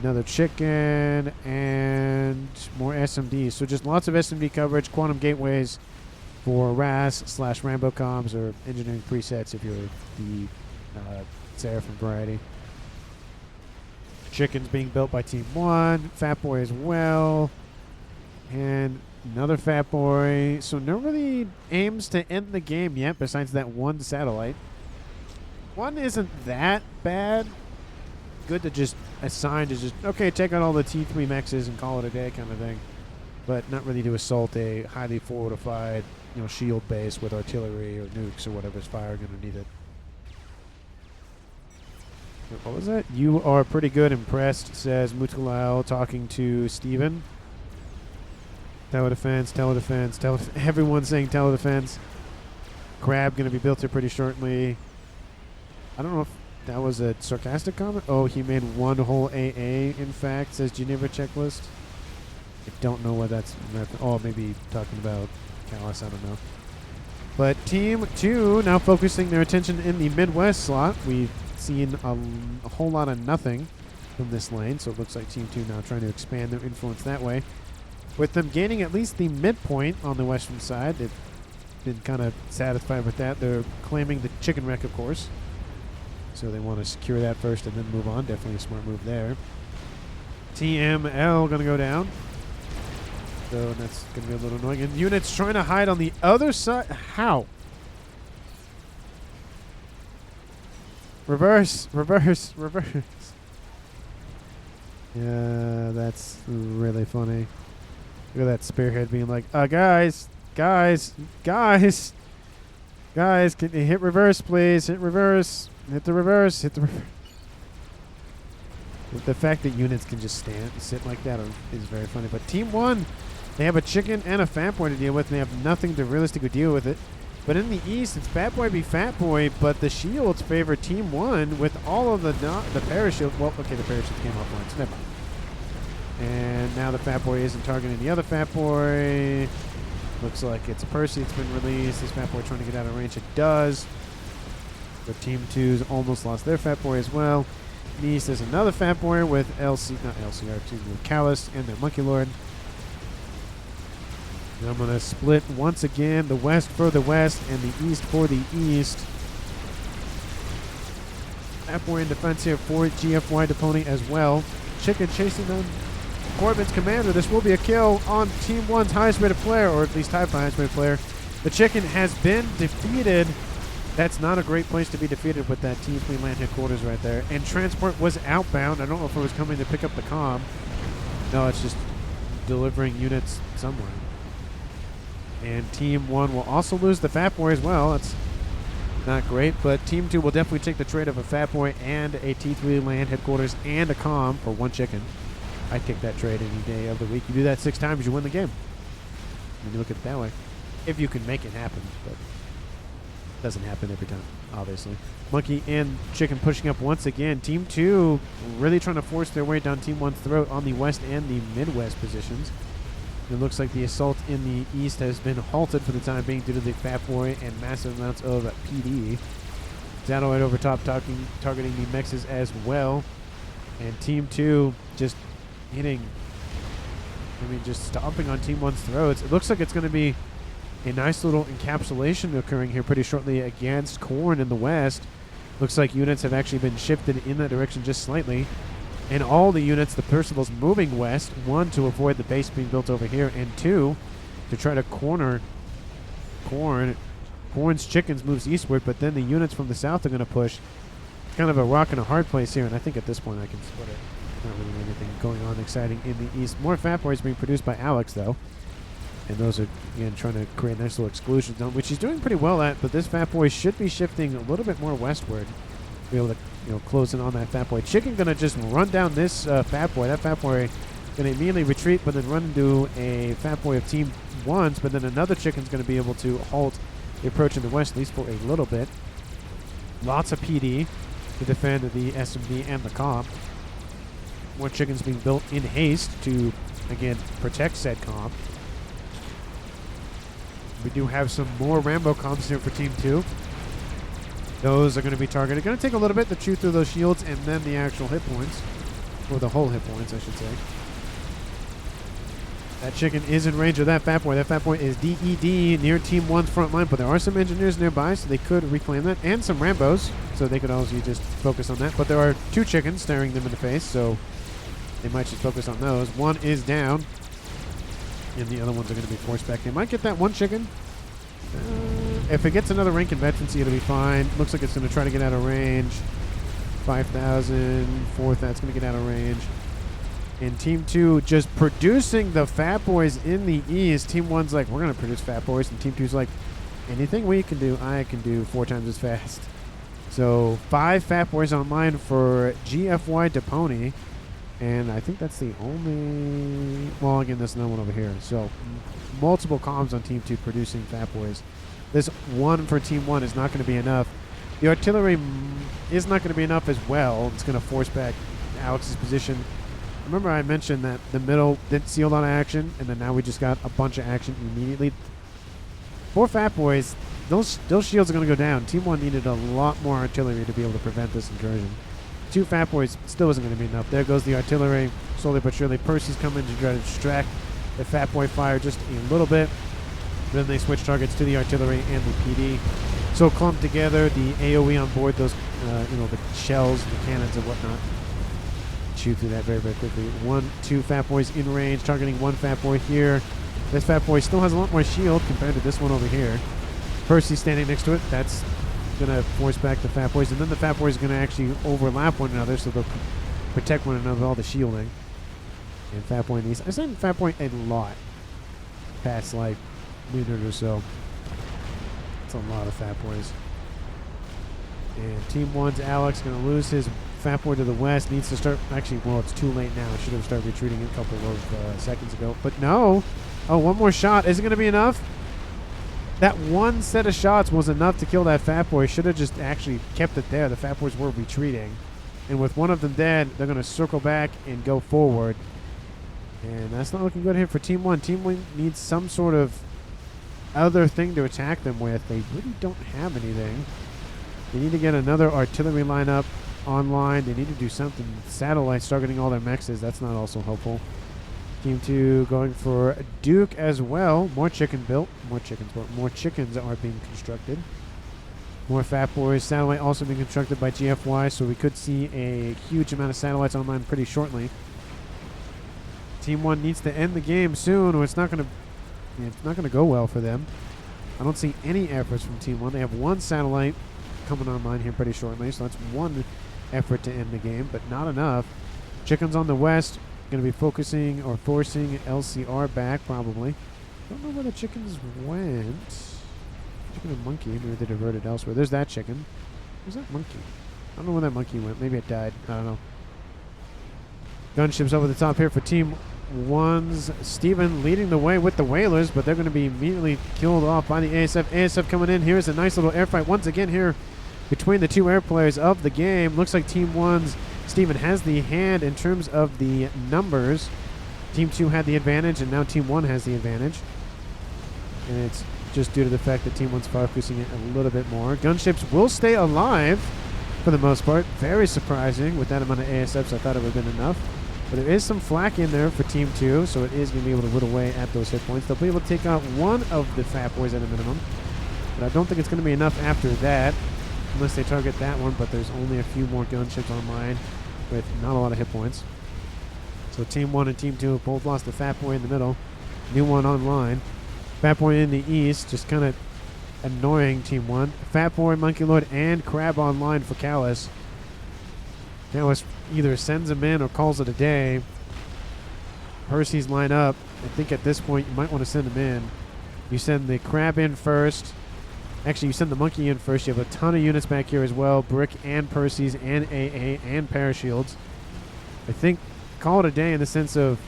Another chicken, and more SMDs. So just lots of SMD coverage, quantum gateways for RAS/Rambo comms or engineering presets if you're the Seraphim variety. Chickens being built by Team 1. Fat Boy as well. And another Fat Boy. So no really aims to end the game yet besides that one satellite. One isn't that bad. Good to just assign to just, okay, take out all the T3 mexes and call it a day kind of thing. but not really to assault a highly fortified, shield base with artillery or nukes or whatever's firing underneath it. What was that? You are pretty good, impressed, says Mutalal, talking to Steven. Tower defense, everyone's saying tower defense. Crab going to be built here pretty shortly. I don't know if that was a sarcastic comment. Oh, he made one whole AA, in fact, says Geneva Checklist. I don't know what that's... Oh, maybe talking about Callus, I don't know. But Team 2 now focusing their attention in the Midwest slot. We've seen a whole lot of nothing from this lane, so it looks like Team 2 now trying to expand their influence that way. With them gaining at least the midpoint on the western side, they've been kind of satisfied with that. They're claiming the chicken wreck, of course. So they want to secure that first and then move on. Definitely a smart move there. TML going to go down. So that's going to be a little annoying. And units trying to hide on the other side. How? Reverse. Yeah, that's really funny. Look at that spearhead being like, guys, can you hit reverse, please? Hit reverse. Hit the reverse. The fact that units can just sit like that is very funny. But Team 1, they have a chicken and a fat boy to deal with, and they have nothing to realistically deal with it. But in the east, it's Fat Boy v Fat Boy, but the shields favor Team 1 with all of the parachute. Well, okay, the parachute came off once. Never mind. And now the Fat Boy isn't targeting the other Fat Boy. Looks like it's a Percy. It's been released. This Fat Boy trying to get out of range. It does. But Team 2's almost lost their Fat Boy as well. East, there's another Fat Boy with with Callus and their Monkey Lord. And I'm going to split once again the west for the west and the east for the east. Fat Boy in defense here for GFY Depony as well. Chicken chasing them. Corbin's commander. This will be a kill on Team 1's highest rated player, or at least highest rated player. The chicken has been defeated. That's not a great place to be defeated with that Team 3 land headquarters right there. And transport was outbound. I don't know if it was coming to pick up the comm. No, it's just delivering units somewhere. And Team 1 will also lose the Fat Boy as well. That's not great, but Team 2 will definitely take the trade of a Fat Boy and a T3 land headquarters and a comm for one chicken. I'd take that trade any day of the week. You do that 6 times, you win the game. When you look at it that way. If you can make it happen, but it doesn't happen every time, obviously. Monkey and Chicken pushing up once again. Team 2 really trying to force their way down Team 1's throat on the west and the midwest positions. It looks like the assault in the east has been halted for the time being due to the Fat Boy and massive amounts of PD. Satellite over top targeting the Mechs as well. And Team 2 just just stomping on Team 1's throats. It looks like it's going to be a nice little encapsulation occurring here pretty shortly against Corn in the west. Looks like units have actually been shifted in that direction just slightly. And all the units, the Percival's moving west, 1 to avoid the base being built over here, and 2 to try to corner Corn. Corn's chickens moves eastward, but then the units from the south are going to push. Kind of a rock and a hard place here, and I think at this point I can split it. Not really anything going on exciting in the east. More Fat Boys being produced by Alex, though. And those are, again, trying to create a nice little exclusion zone, which he's doing pretty well at, but this Fat Boy should be shifting a little bit more westward to be able to close in on that Fat Boy. Chicken going to just run down this Fat Boy. That Fat Boy going to immediately retreat, but then run into a Fat Boy of Team 1's, but then another Chicken's going to be able to halt the approach in the west, at least for a little bit. Lots of PD to defend the SMD and the comm. More chickens being built in haste to, again, protect said comm. We do have some more Rambo comms here for Team 2. Those are going to be targeted. Going to take a little bit to chew through those shields and then the actual hit points. Or the whole hit points, I should say. That chicken is in range of that Fat Boy. That Fat Boy is DED near Team 1's front line, but there are some engineers nearby, so they could reclaim that, and some Rambos, so they could also just focus on that. But there are 2 chickens staring them in the face, so they might just focus on those. 1 is down, and the other ones are going to be forced back. They might get that 1 chicken. If it gets another rank in veterancy, it'll be fine. Looks like it's going to try to get out of range. 5,000, 4,000, it's going to get out of range. And Team 2 just producing the Fat Boys in the East. Team 1's like, we're going to produce Fat Boys. And Team 2's like, anything we can do, I can do 4 times as fast. So 5 Fat Boys online for GFY Depony. And I think that's the only... Well, again, there's no one over here. So multiple comms on Team 2 producing Fat Boys. This one for Team 1 is not going to be enough. The artillery is not going to be enough as well. It's going to force back Alex's position. Remember I mentioned that the middle didn't see a lot of action, and then now we just got a bunch of action immediately. 4 Fat Boys, those shields are going to go down. Team 1 needed a lot more artillery to be able to prevent this incursion. 2 Fat Boys still isn't going to be enough. There goes the artillery, slowly but surely. Percy's coming to try to distract the Fat Boy fire just a little bit. Then they switch targets to the artillery and the PD. So clumped together, the AoE on board, those, the shells, the cannons and whatnot. Shoot through that very, very quickly. 2 Fat Boys in range, targeting 1 Fat Boy here. This Fat Boy still has a lot more shield compared to this one over here. Percy standing next to it. That's going to force back the Fat Boys. And then the Fat Boys are going to actually overlap one another, so they'll protect one another with all the shielding. And Fat Boy in these. I said Fat Boy a lot. Past, like, minute or so. That's a lot of Fat Boys. And Team 1's Alex going to lose his Fat Boy to the west. Needs to start... Actually, well, it's too late now. Should have started retreating a couple of seconds ago. But no. Oh, one more shot. Is it going to be enough? That one set of shots was enough to kill that Fat Boy. Should have just actually kept it there. The Fat Boys were retreating. And with one of them dead, they're going to circle back and go forward. And that's not looking good here for Team 1. Team 1 needs some sort of other thing to attack them with. They really don't have anything. They need to get another artillery lineup online. They need to do something. Satellites targeting all their mechs. That's not also helpful. Team 2 going for Duke as well. More chicken built. More chickens built. More chickens are being constructed. More Fat Boys. Satellite also being constructed by GFY, so we could see a huge amount of satellites online pretty shortly. Team 1 needs to end the game soon, or it's not going to go well for them. I don't see any efforts from Team 1. They have 1 satellite coming online here pretty shortly, so that's 1 effort to end the game, but not enough. Chickens on the west going to be focusing or forcing LCR back probably. Don't know where the chickens went. Chicken and monkey, maybe they diverted elsewhere. There's that chicken. Where's that monkey? I don't know where that monkey went. Maybe it died. I don't know. Gunships over the top here for Team 1's Steven leading the way with the Whalers, but they're going to be immediately killed off by the ASF. ASF coming in. Here's a nice little air fight once again here between the 2 air players of the game. Looks like Team 1's Steven has the hand in terms of the numbers. Team 2 had the advantage, and now Team 1 has the advantage. And it's just due to the fact that Team 1's focusing it a little bit more. Gunships will stay alive for the most part. Very surprising with that amount of ASFs. I thought it would have been enough. But there is some flak in there for Team 2, so it is going to be able to whittle away at those hit points. They'll be able to take out 1 of the Fat Boys at a minimum. But I don't think it's going to be enough after that, unless they target that one. But there's only a few more gunships online with not a lot of hit points. So Team 1 and Team 2 have both lost the Fat Boy in the middle. New one online. Fat Boy in the east, just kind of annoying Team 1. Fat Boy, Monkey Lord, and Crab online for Callus. Callus either sends him in or calls it a day. Percy's line up. I think at this point you might want to send him in. You send the Crab in first. Actually, you send the Monkey in first. You have a ton of units back here as well. Brick and Percy's and AA and Parashields. I think call it a day in the sense of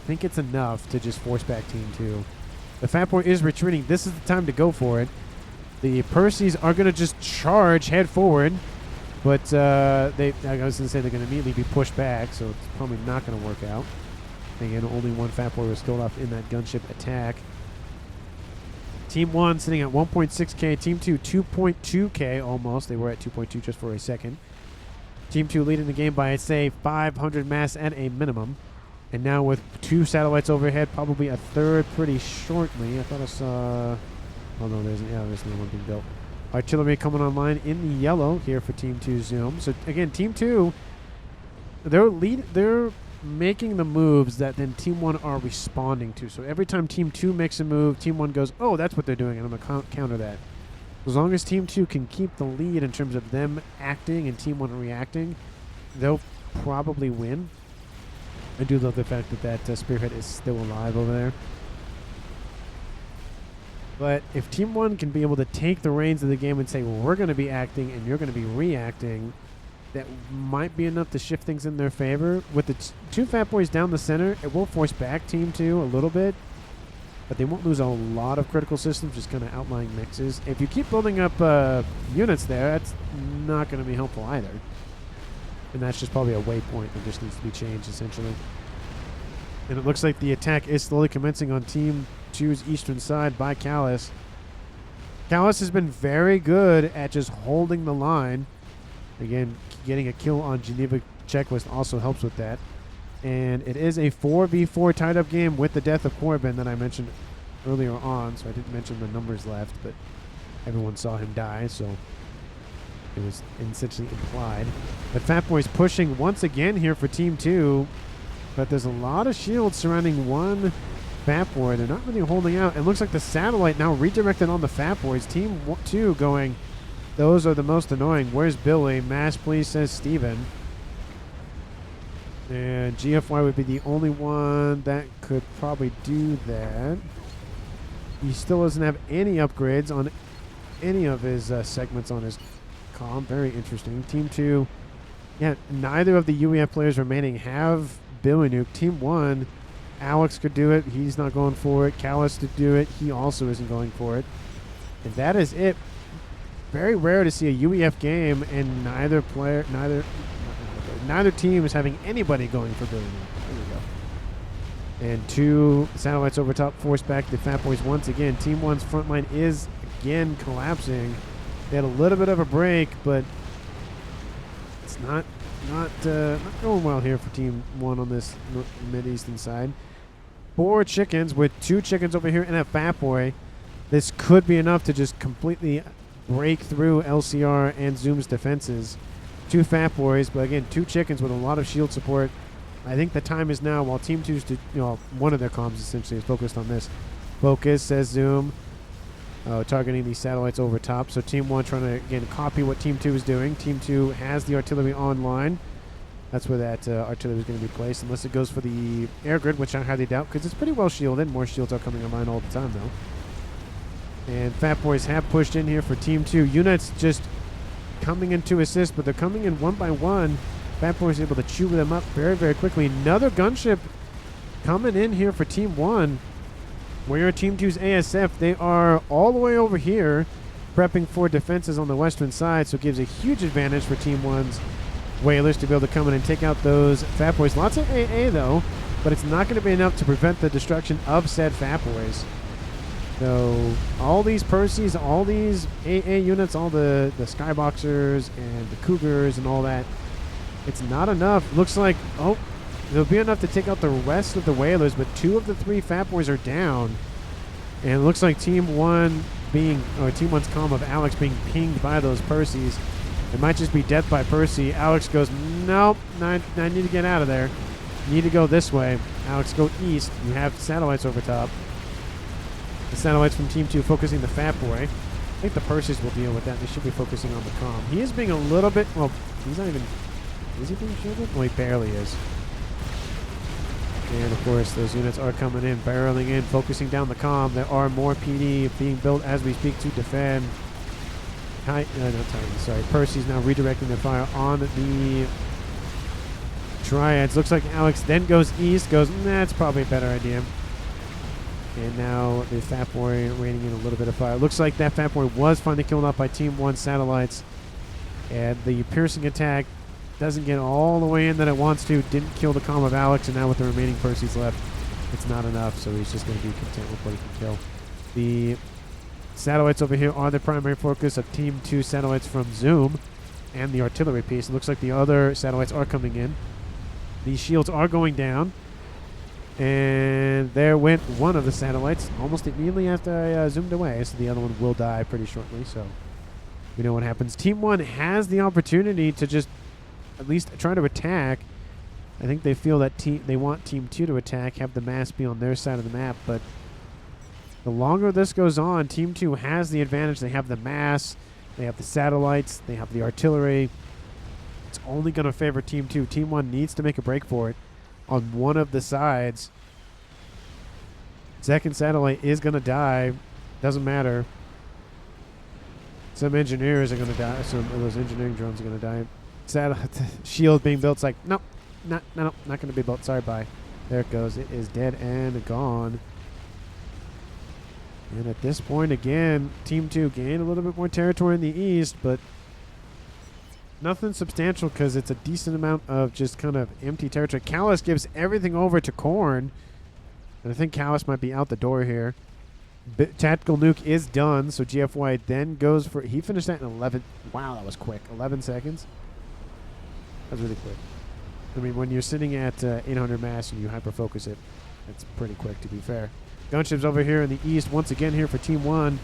I think it's enough to just force back Team 2. The Fat Boy is retreating. This is the time to go for it. The Percy's are going to just charge head forward. But I was going to say they're going to immediately be pushed back, so it's probably not going to work out. Again, only 1 Fat Boy was killed off in that gunship attack. Team 1 sitting at 1.6k. Team 2, 2.2k almost. They were at 2.2 just for a second. Team 2 leading the game by, I'd say, 500 mass at a minimum. And now with 2 satellites overhead, probably a 3rd pretty shortly. I thought I saw... Oh, no, there's another one being built. Artillery coming online in the yellow here for Team 2 Zoom. So again, Team 2, they're making the moves that then Team 1 are responding to. So every time Team 2 makes a move, Team 1 goes, oh, that's what they're doing, and I'm going to counter that. As long as Team 2 can keep the lead in terms of them acting and Team 1 reacting, they'll probably win. I do love the fact that Spearhead is still alive over there. But if Team 1 can be able to take the reins of the game and say, well, we're going to be acting and you're going to be reacting, that might be enough to shift things in their favor. With the two Fat Boys down the center, it will force back Team 2 a little bit, but they won't lose a lot of critical systems, just kind of outlying mixes. If you keep building up units there, that's not going to be helpful either. And that's just probably a waypoint that just needs to be changed, essentially. And it looks like the attack is slowly commencing on Team 2's eastern side by Callus. Callus has been very good at just holding the line. Again, getting a kill on Geneva Checklist also helps with that. And it is a 4v4 tied-up game with the death of Corbin that I mentioned earlier on, so I didn't mention the numbers left, but everyone saw him die, so it was essentially implied. But Fat Boy's pushing once again here for Team 2, but there's a lot of shields surrounding one Fat Boy. They're not really holding out. It looks like the satellite now redirected on the Fat Boys. Team 2 going, those are the most annoying. Where's Billy? Mass, please, says Steven. And GFY would be the only one that could probably do that. He still doesn't have any upgrades on any of his segments on his comm. Very interesting. Team 2, yeah, neither of the UEF players remaining have Billy Nuke. Team 1, Alex could do it. He's not going for it. Callus to do it. He also isn't going for it. And that is it. Very rare to see a UEF game and neither team is having anybody going for Billy Nuke. There we go. And two satellites over top force back the Fat Boys once again. Team 1's front line is again collapsing. They had a little bit of a break, but it's not going well here for Team 1 on this mid-eastern side. 4 chickens with 2 chickens over here and a Fat Boy. This could be enough to just completely break through LCR and Zoom's defenses. 2 Fat Boys, but again, 2 chickens with a lot of shield support. I think the time is now, while Team 2's, one of their comms essentially is focused on this. Focus, says Zoom. Targeting these satellites over top. So Team 1 trying to, again, copy what Team 2 is doing. Team 2 has the artillery online. That's where that artillery is going to be placed, unless it goes for the air grid, which I highly doubt, because it's pretty well shielded. More shields are coming online all the time, though. And Fat Boys have pushed in here for Team 2. Units just coming in to assist, but they're coming in one by one. Fat Boys able to chew them up very, very quickly. Another gunship coming in here for Team 1. Where Team 2's ASF, they are all the way over here prepping for defenses on the western side, so it gives a huge advantage for Team 1's Whalers to be able to come in and take out those Fat Boys. Lots of AA, though, but it's not going to be enough to prevent the destruction of said Fat Boys. So all these Percys, all these AA units, all the Skyboxers and the Cougars and all that, it's not enough. Looks like, there'll be enough to take out the rest of the Whalers, but 2 of the 3 Fat Boys are down. And it looks like Team 1's comm of Alex being pinged by those Percys. It might just be death by Percy. Alex goes, nope, I need to get out of there. Need to go this way. Alex, go east. You have satellites over top. The satellites from Team 2 focusing the Fat Boy. I think the Percys will deal with that. They should be focusing on the comm. He is being a little bit, he's not even, is he being shielded? Well, he barely is. And, of course, those units are coming in, barreling in, focusing down the comm. There are more PD being built as we speak to defend. Percy's now redirecting their fire on the Triads. Looks like Alex then goes east, that's probably a better idea. And now the Fat Boy raining in a little bit of fire. Looks like that Fat Boy was finally killed off by Team 1 satellites. And the piercing attack doesn't get all the way in that it wants to. Didn't kill the comm of Alex, and now with the remaining Percys left, it's not enough, so he's just going to be content with what he can kill. The satellites over here are the primary focus of Team 2 satellites from Zoom and the artillery piece. It looks like the other satellites are coming in. These shields are going down. And there went one of the satellites almost immediately after I zoomed away, so the other one will die pretty shortly, so we know what happens. Team 1 has the opportunity to just at least try to attack. I think they feel that they want Team 2 to attack, have the mass be on their side of the map, but the longer this goes on, Team 2 has the advantage. They have the mass, they have the satellites, they have the artillery. It's only going to favor Team 2. Team 1 needs to make a break for it. on one of the sides. Second satellite is going to die. Doesn't matter. Some engineers are going to die. Some of those engineering drones are going to die. Shield being built. It's like, nope, not going to be built. Sorry, bye. There it goes. It is dead and gone. And at this point, again, Team 2 gained a little bit more territory in the east, but nothing substantial because it's a decent amount of just kind of empty territory. Callus gives everything over to Korn. And I think Callus might be out the door here. Tactical nuke is done, so GFY then goes for... He finished that in 11... Wow, that was quick. 11 seconds. That was really quick. I mean, when you're sitting at 800 mass and you hyper-focus it, that's pretty quick, to be fair. Gunships over here in the east, once again here for Team 1.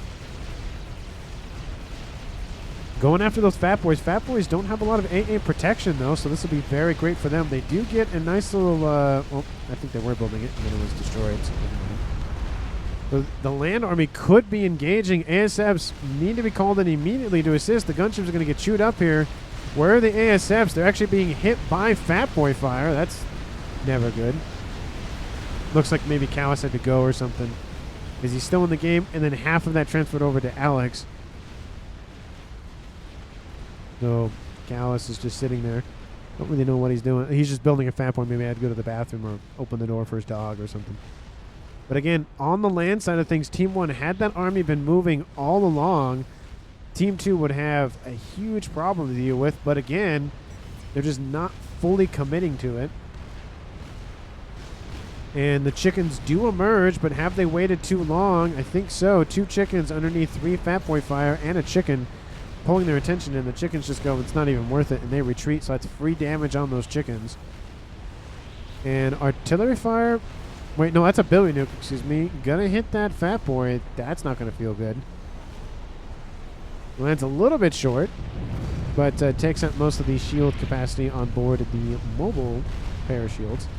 Going after those Fat Boys. Fat Boys don't have a lot of AA protection, though, so this will be very great for them. They do get a nice little... well, I think they were building it, and then it was destroyed. So the land army could be engaging. ASFs need to be called in immediately to assist. The gunships are going to get chewed up here. Where are the ASFs? They're actually being hit by Fat Boy fire. That's never good. Looks like maybe Callus had to go or something. Is he still in the game? And then half of that transferred over to Alex. So Callus is just sitting there. Don't really know what he's doing. He's just building a Fat Boy. Maybe I had to go to the bathroom or open the door for his dog or something. But again, on the land side of things, Team 1, had that army been moving all along, Team 2 would have a huge problem to deal with. But again, they're just not fully committing to it. And the chickens do emerge, but have they waited too long? I think so. 2 chickens underneath 3 Fat Boy fire and a chicken pulling their attention, and the chickens just go, it's not even worth it, and they retreat. So that's free damage on those chickens. And artillery fire... Wait, no, that's a Billy nuke, excuse me. Gonna hit that Fat Boy. That's not gonna feel good. Lands a little bit short, but takes up most of the shield capacity on board the mobile pair of shields.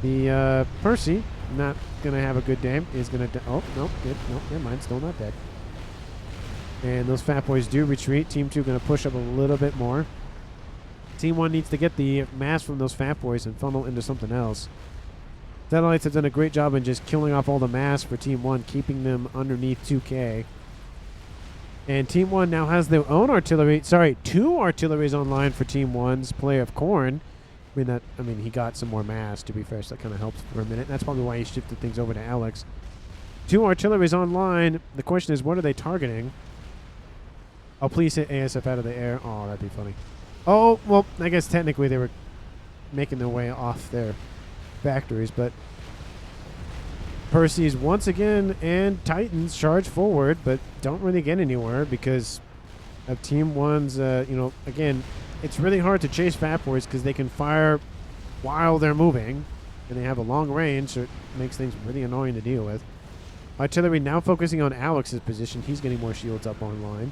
The Percy, not gonna have a good day, is gonna... Oh, no, good. No, never mind, still not dead. And those Fat Boys do retreat. Team 2 gonna push up a little bit more. Team 1 needs to get the mass from those Fat Boys and funnel into something else. Satellites have done a great job in just killing off all the mass for Team 1, keeping them underneath 2K. And Team 1 now has their own artillery. Sorry, 2 artilleries online for Team 1's play of Korn. I mean, he got some more mass, to be fair, so that kind of helped for a minute. That's probably why he shifted things over to Alex. 2 artilleries online. The question is, what are they targeting? Oh, please hit ASF out of the air. Oh, that'd be funny. Oh, well, I guess technically they were making their way off their factories, but Percy's once again and Titans charge forward, but don't really get anywhere because of Team 1's, again, it's really hard to chase Fat Boys because they can fire while they're moving, and they have a long range, so it makes things really annoying to deal with. Artillery now focusing on Alex's position. He's getting more shields up online.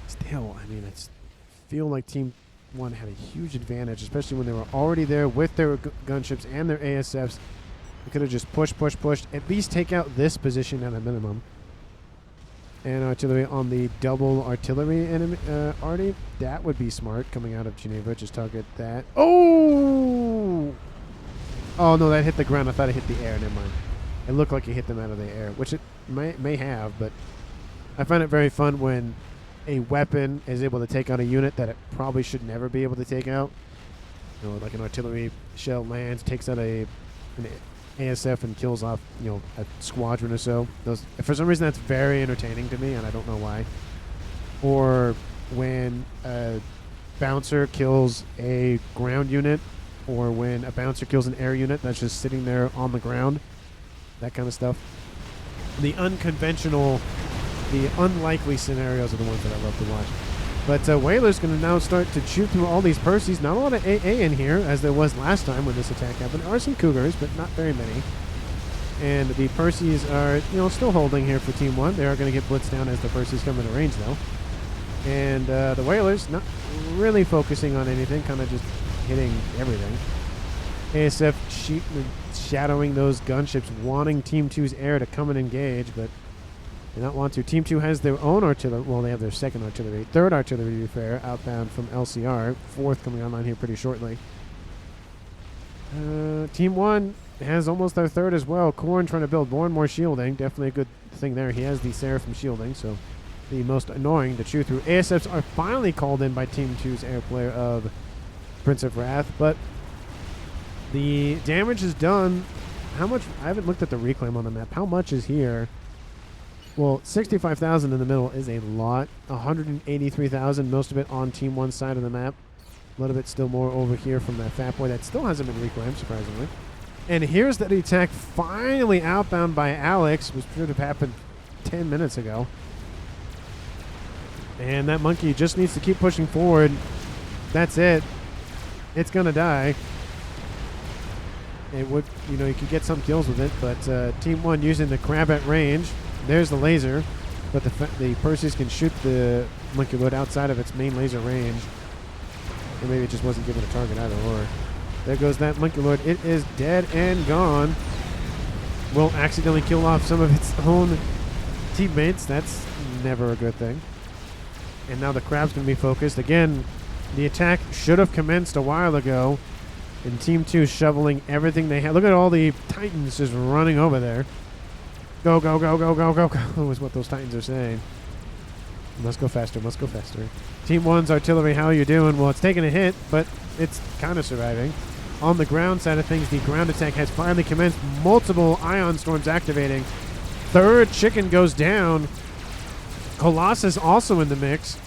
Still, I mean, I feel like Team 1 had a huge advantage, especially when they were already there with their gunships and their ASFs. They could have just pushed, at least take out this position at a minimum. And artillery on the double artillery enemy, arty. That would be smart coming out of Geneva. Just target that. Oh! Oh, no, that hit the ground. I thought it hit the air. Never mind. It looked like it hit them out of the air, which it may have, but I find it very fun when a weapon is able to take out a unit that it probably should never be able to take out. You know, like an artillery shell lands, takes out an ASF and kills off, a squadron or so. For some reason, that's very entertaining to me, and I don't know why. Or when a bouncer kills a ground unit, or when a bouncer kills an air unit that's just sitting there on the ground. That kind of stuff. The unconventional, the unlikely scenarios are the ones that I love to watch. But Whaler's going to now start to chew through all these Percys. Not a lot of AA in here, as there was last time when this attack happened. There are some Cougars, but not very many. And the Percys are, still holding here for Team 1. They are going to get blitzed down as the Percys come into range, though. And the Whalers not really focusing on anything, kind of just hitting everything. ASF shadowing those gunships, wanting Team 2's air to come and engage, but they don't want to. Team 2 has their own artillery. Well, they have their second artillery. Third artillery, to be fair, outbound from LCR. Fourth coming online here pretty shortly. Team 1 has almost their third as well. Korn trying to build more and more shielding. Definitely a good thing there. He has the Seraphim shielding, so the most annoying to chew through. ASFs are finally called in by Team 2's air player of Prince of Wrath, but the damage is done. How much? I haven't looked at the reclaim on the map. How much is here? Well, 65,000 in the middle is a lot. 183,000, most of it on Team 1's side of the map. A little bit still more over here from that Fat Boy that still hasn't been reclaimed, surprisingly. And here's the attack finally outbound by Alex. Was should have happened 10 minutes ago. And that monkey just needs to keep pushing forward. That's it. It's going to die. It would, you know, you could get some kills with it, but Team 1 using the crab at range. There's the laser, but the Perseus can shoot the monkey lord outside of its main laser range. Or maybe it just wasn't given a target either, or there goes that monkey lord. It is dead and gone. Will accidentally kill off some of its own teammates. That's never a good thing. And now the crab's going to be focused. Again, the attack should have commenced a while ago. And Team 2 shoveling everything they have. Look at all the Titans just running over there. Go, go, go, go, go, go, go is what those Titans are saying. Must go faster, must go faster. Team 1's artillery, how are you doing? Well, it's taking a hit, but it's kind of surviving. On the ground side of things, the ground attack has finally commenced. Multiple ion storms activating. Third chicken goes down. Colossus also in the mix.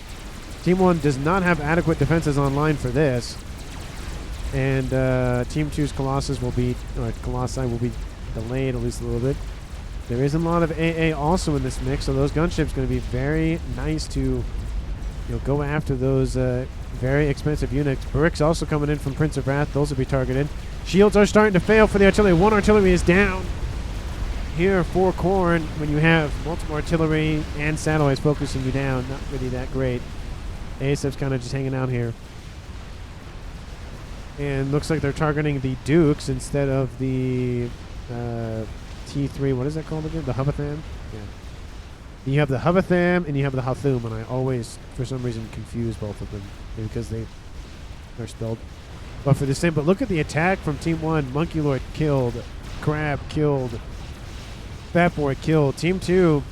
Team 1 does not have adequate defenses online for this. And Team 2's Colossi will be delayed at least a little bit. There isn't a lot of AA also in this mix, so those gunships going to be very nice to go after those very expensive units. Bricks also coming in from Prince of Wrath. Those will be targeted. Shields are starting to fail for the artillery. One artillery is down. Here for Korn, when you have multiple artillery and satellites focusing you down, not really that great. ASF's kind of just hanging out here. And looks like they're targeting the Dukes instead of the T3. What is that called again? The Hubbatham? Yeah. You have the Hubbatham and you have the Hathum, and I always, for some reason, confuse both of them because they are spelled. But for the same, but look at the attack from Team 1. Monkey Lord killed. Crab killed. Fat Boy killed. Team 2,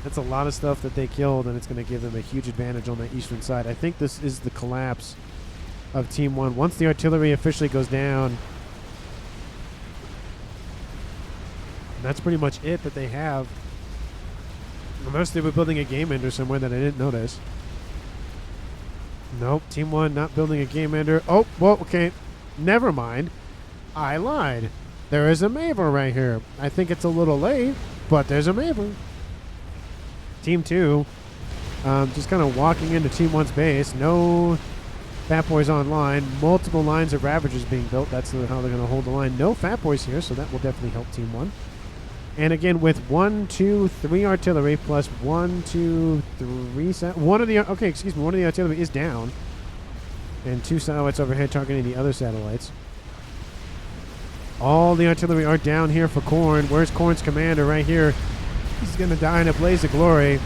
that's a lot of stuff that they killed, and it's going to give them a huge advantage on the eastern side. I think this is the collapse of Team 1. Once the artillery officially goes down, that's pretty much it that they have. Unless they were building a game ender somewhere that I didn't notice. Nope, Team 1 not building a game ender. Oh, well, okay. Never mind. I lied. There is a Maver right here. I think it's a little late, but there's a Maver. Team 2 just kind of walking into Team 1's base. No Fat Boys online. Multiple lines of Ravagers being built. That's how they're going to hold the line. No Fat Boys here, so that will definitely help Team 1. And again, with 1, 2, 3 artillery plus 1, 2, 3 one of the artillery is down, and 2 satellites overhead targeting the other satellites. All the artillery are down here for Korn. Where's Korn's commander? Right here. He's going to die in a blaze of glory.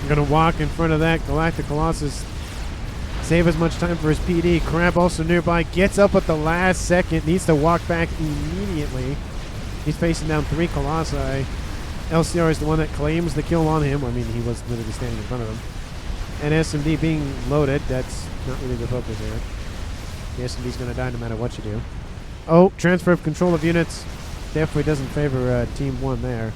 I'm going to walk in front of that Galactic Colossus. Save as much time for his PD. Crab also nearby. Gets up at the last second. Needs to walk back immediately. He's facing down 3 Colossi. LCR is the one that claims the kill on him. I mean, he was literally standing in front of him. And SMD being loaded. That's not really the focus here. The SMD's going to die no matter what you do. Oh, transfer of control of units. Definitely doesn't favor Team 1 there.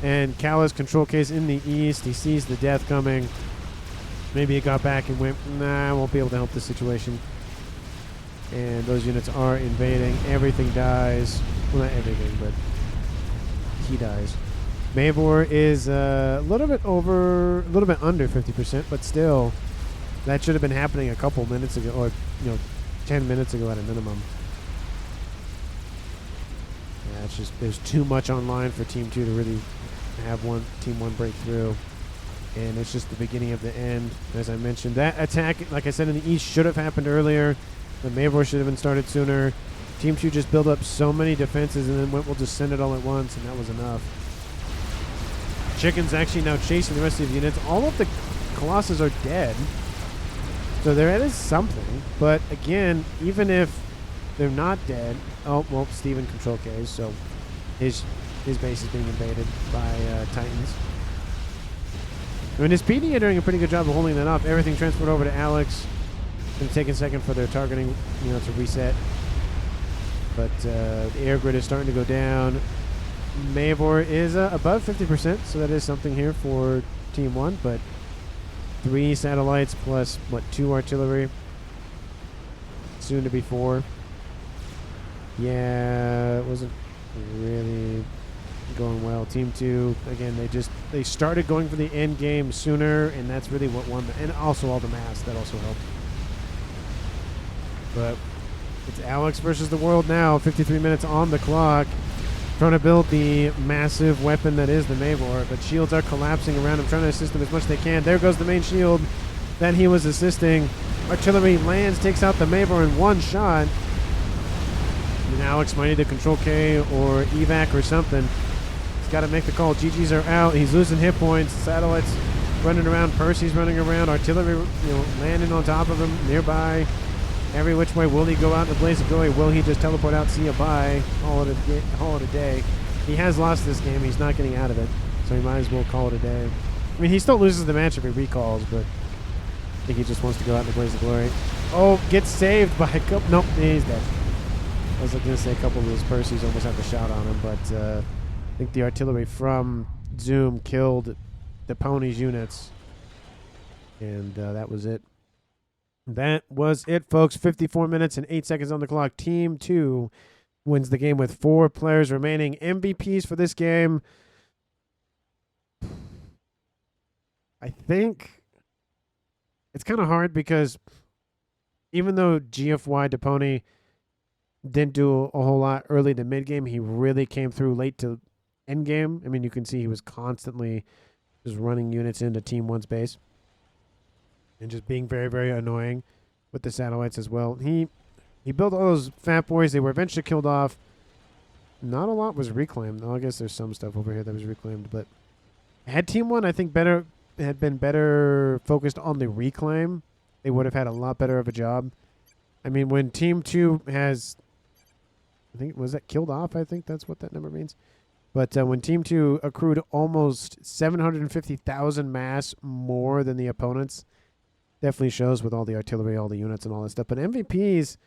And Kala's control case in the east. He sees the death coming. Maybe he got back and went, nah, I won't be able to help this situation. And those units are invading. Everything dies. Well, not everything, but he dies. Mavor is a little bit under 50%, but still, that should have been happening a couple minutes ago, or 10 minutes ago at a minimum. Yeah, it's just there's too much online for Team 2 to really have Team 1 break through. And it's just the beginning of the end. As I mentioned, that attack, like I said, in the east should have happened earlier. The Mavor should have been started sooner. Team 2 just built up so many defenses and then we'll just send it all at once, and that was enough. Chicken's actually now chasing the rest of the units. All of the Colossus are dead. So there is something. But again, even if They're not dead. Oh, well, Steven control Ks, so his base is being invaded by Titans. I mean, his PD are doing a pretty good job of holding that up. Everything transferred over to Alex. It's going to take a second for their targeting, to reset. But the air grid is starting to go down. Mavor is above 50%, so that is something here for Team 1. But 3 satellites plus, 2 artillery. Soon to be 4. Yeah, it wasn't really going well. Team 2, again, they started going for the end game sooner, and that's really what won. And also all the mass, that also helped. But it's Alex versus the world now. 53 minutes on the clock. Trying to build the massive weapon that is the Mavor, but shields are collapsing around him, trying to assist him as much as they can. There goes the main shield that he was assisting. Artillery lands, takes out the Mavor in one shot. And Alex might need to control K or evac or something. He's got to make the call. GGs are out. He's losing hit points. Satellites running around. Percy's running around. Artillery, landing on top of him nearby. Every which way. Will he go out in a blaze of glory? Will he just teleport out, see you, bye, call it a day? He has lost this game. He's not getting out of it, so he might as well call it a day. I mean, he still loses the match if he recalls, but I think he just wants to go out in a blaze of glory. Oh, gets saved by a couple. Nope, he's dead. I was going to say a couple of those Percys almost had the shot on him, but I think the artillery from Zoom killed the Pony's units, and that was it. That was it, folks. 54 minutes and 8 seconds on the clock. Team 2 wins the game with 4 players remaining. MVPs for this game, I think it's kind of hard because even though GFY Depony didn't do a whole lot early to mid-game, he really came through late to end-game. I mean, you can see he was constantly just running units into Team 1's base. And just being very, very annoying with the satellites as well. He built all those fat boys. They were eventually killed off. Not a lot was reclaimed. Though I guess there's some stuff over here that was reclaimed. But had Team 1, I think, had been better focused on the reclaim, they would have had a lot better of a job. I mean, when Team 2 has, I think, was that killed off? I think that's what that number means. But when Team 2 accrued almost 750,000 mass more than the opponents, definitely shows with all the artillery, all the units, and all that stuff. But MVPs,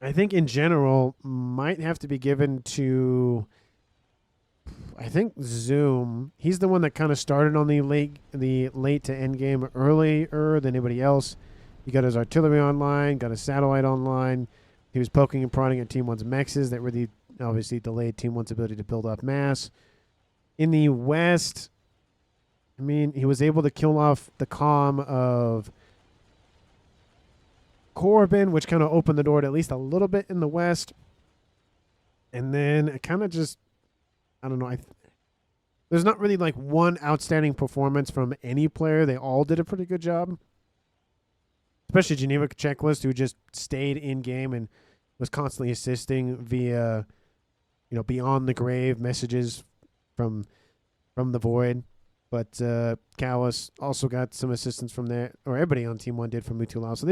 I think in general, might have to be given to, I think, Zoom. He's the one that kind of started on the late to end game earlier than anybody else. He got his artillery online, got his satellite online. He was poking and prodding at Team 1's Mexes that really obviously delayed Team 1's ability to build up mass. In the West, I mean, he was able to kill off the comm of Corbin, which kind of opened the door to at least a little bit in the West. And then it kind of just, I don't know. There's not really like one outstanding performance from any player. They all did a pretty good job. Especially Geneva Checklist, who just stayed in game and was constantly assisting via, beyond the grave messages from the void. But Callus also got some assistance from there, or everybody on Team 1 did from Mutulao. So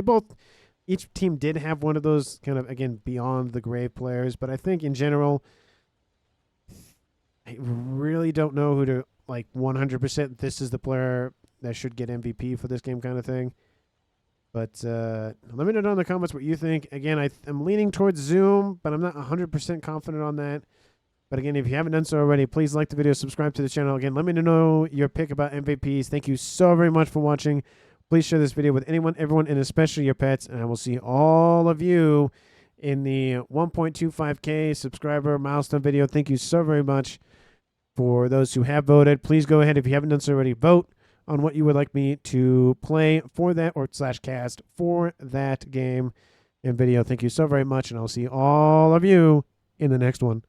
each team did have one of those kind of, again, beyond the grave players. But I think in general, I really don't know who to, 100%, this is the player that should get MVP for this game kind of thing. But let me know down in the comments what you think. Again, I'm leaning towards Zoom, but I'm not 100% confident on that. But again, if you haven't done so already, please like the video, subscribe to the channel. Again, let me know your pick about MVPs. Thank you so very much for watching. Please share this video with anyone, everyone, and especially your pets. And I will see all of you in the 1.25K subscriber milestone video. Thank you so very much for those who have voted. Please go ahead, if you haven't done so already, vote on what you would like me to play for that or /cast for that game and video. Thank you so very much, and I'll see all of you in the next one.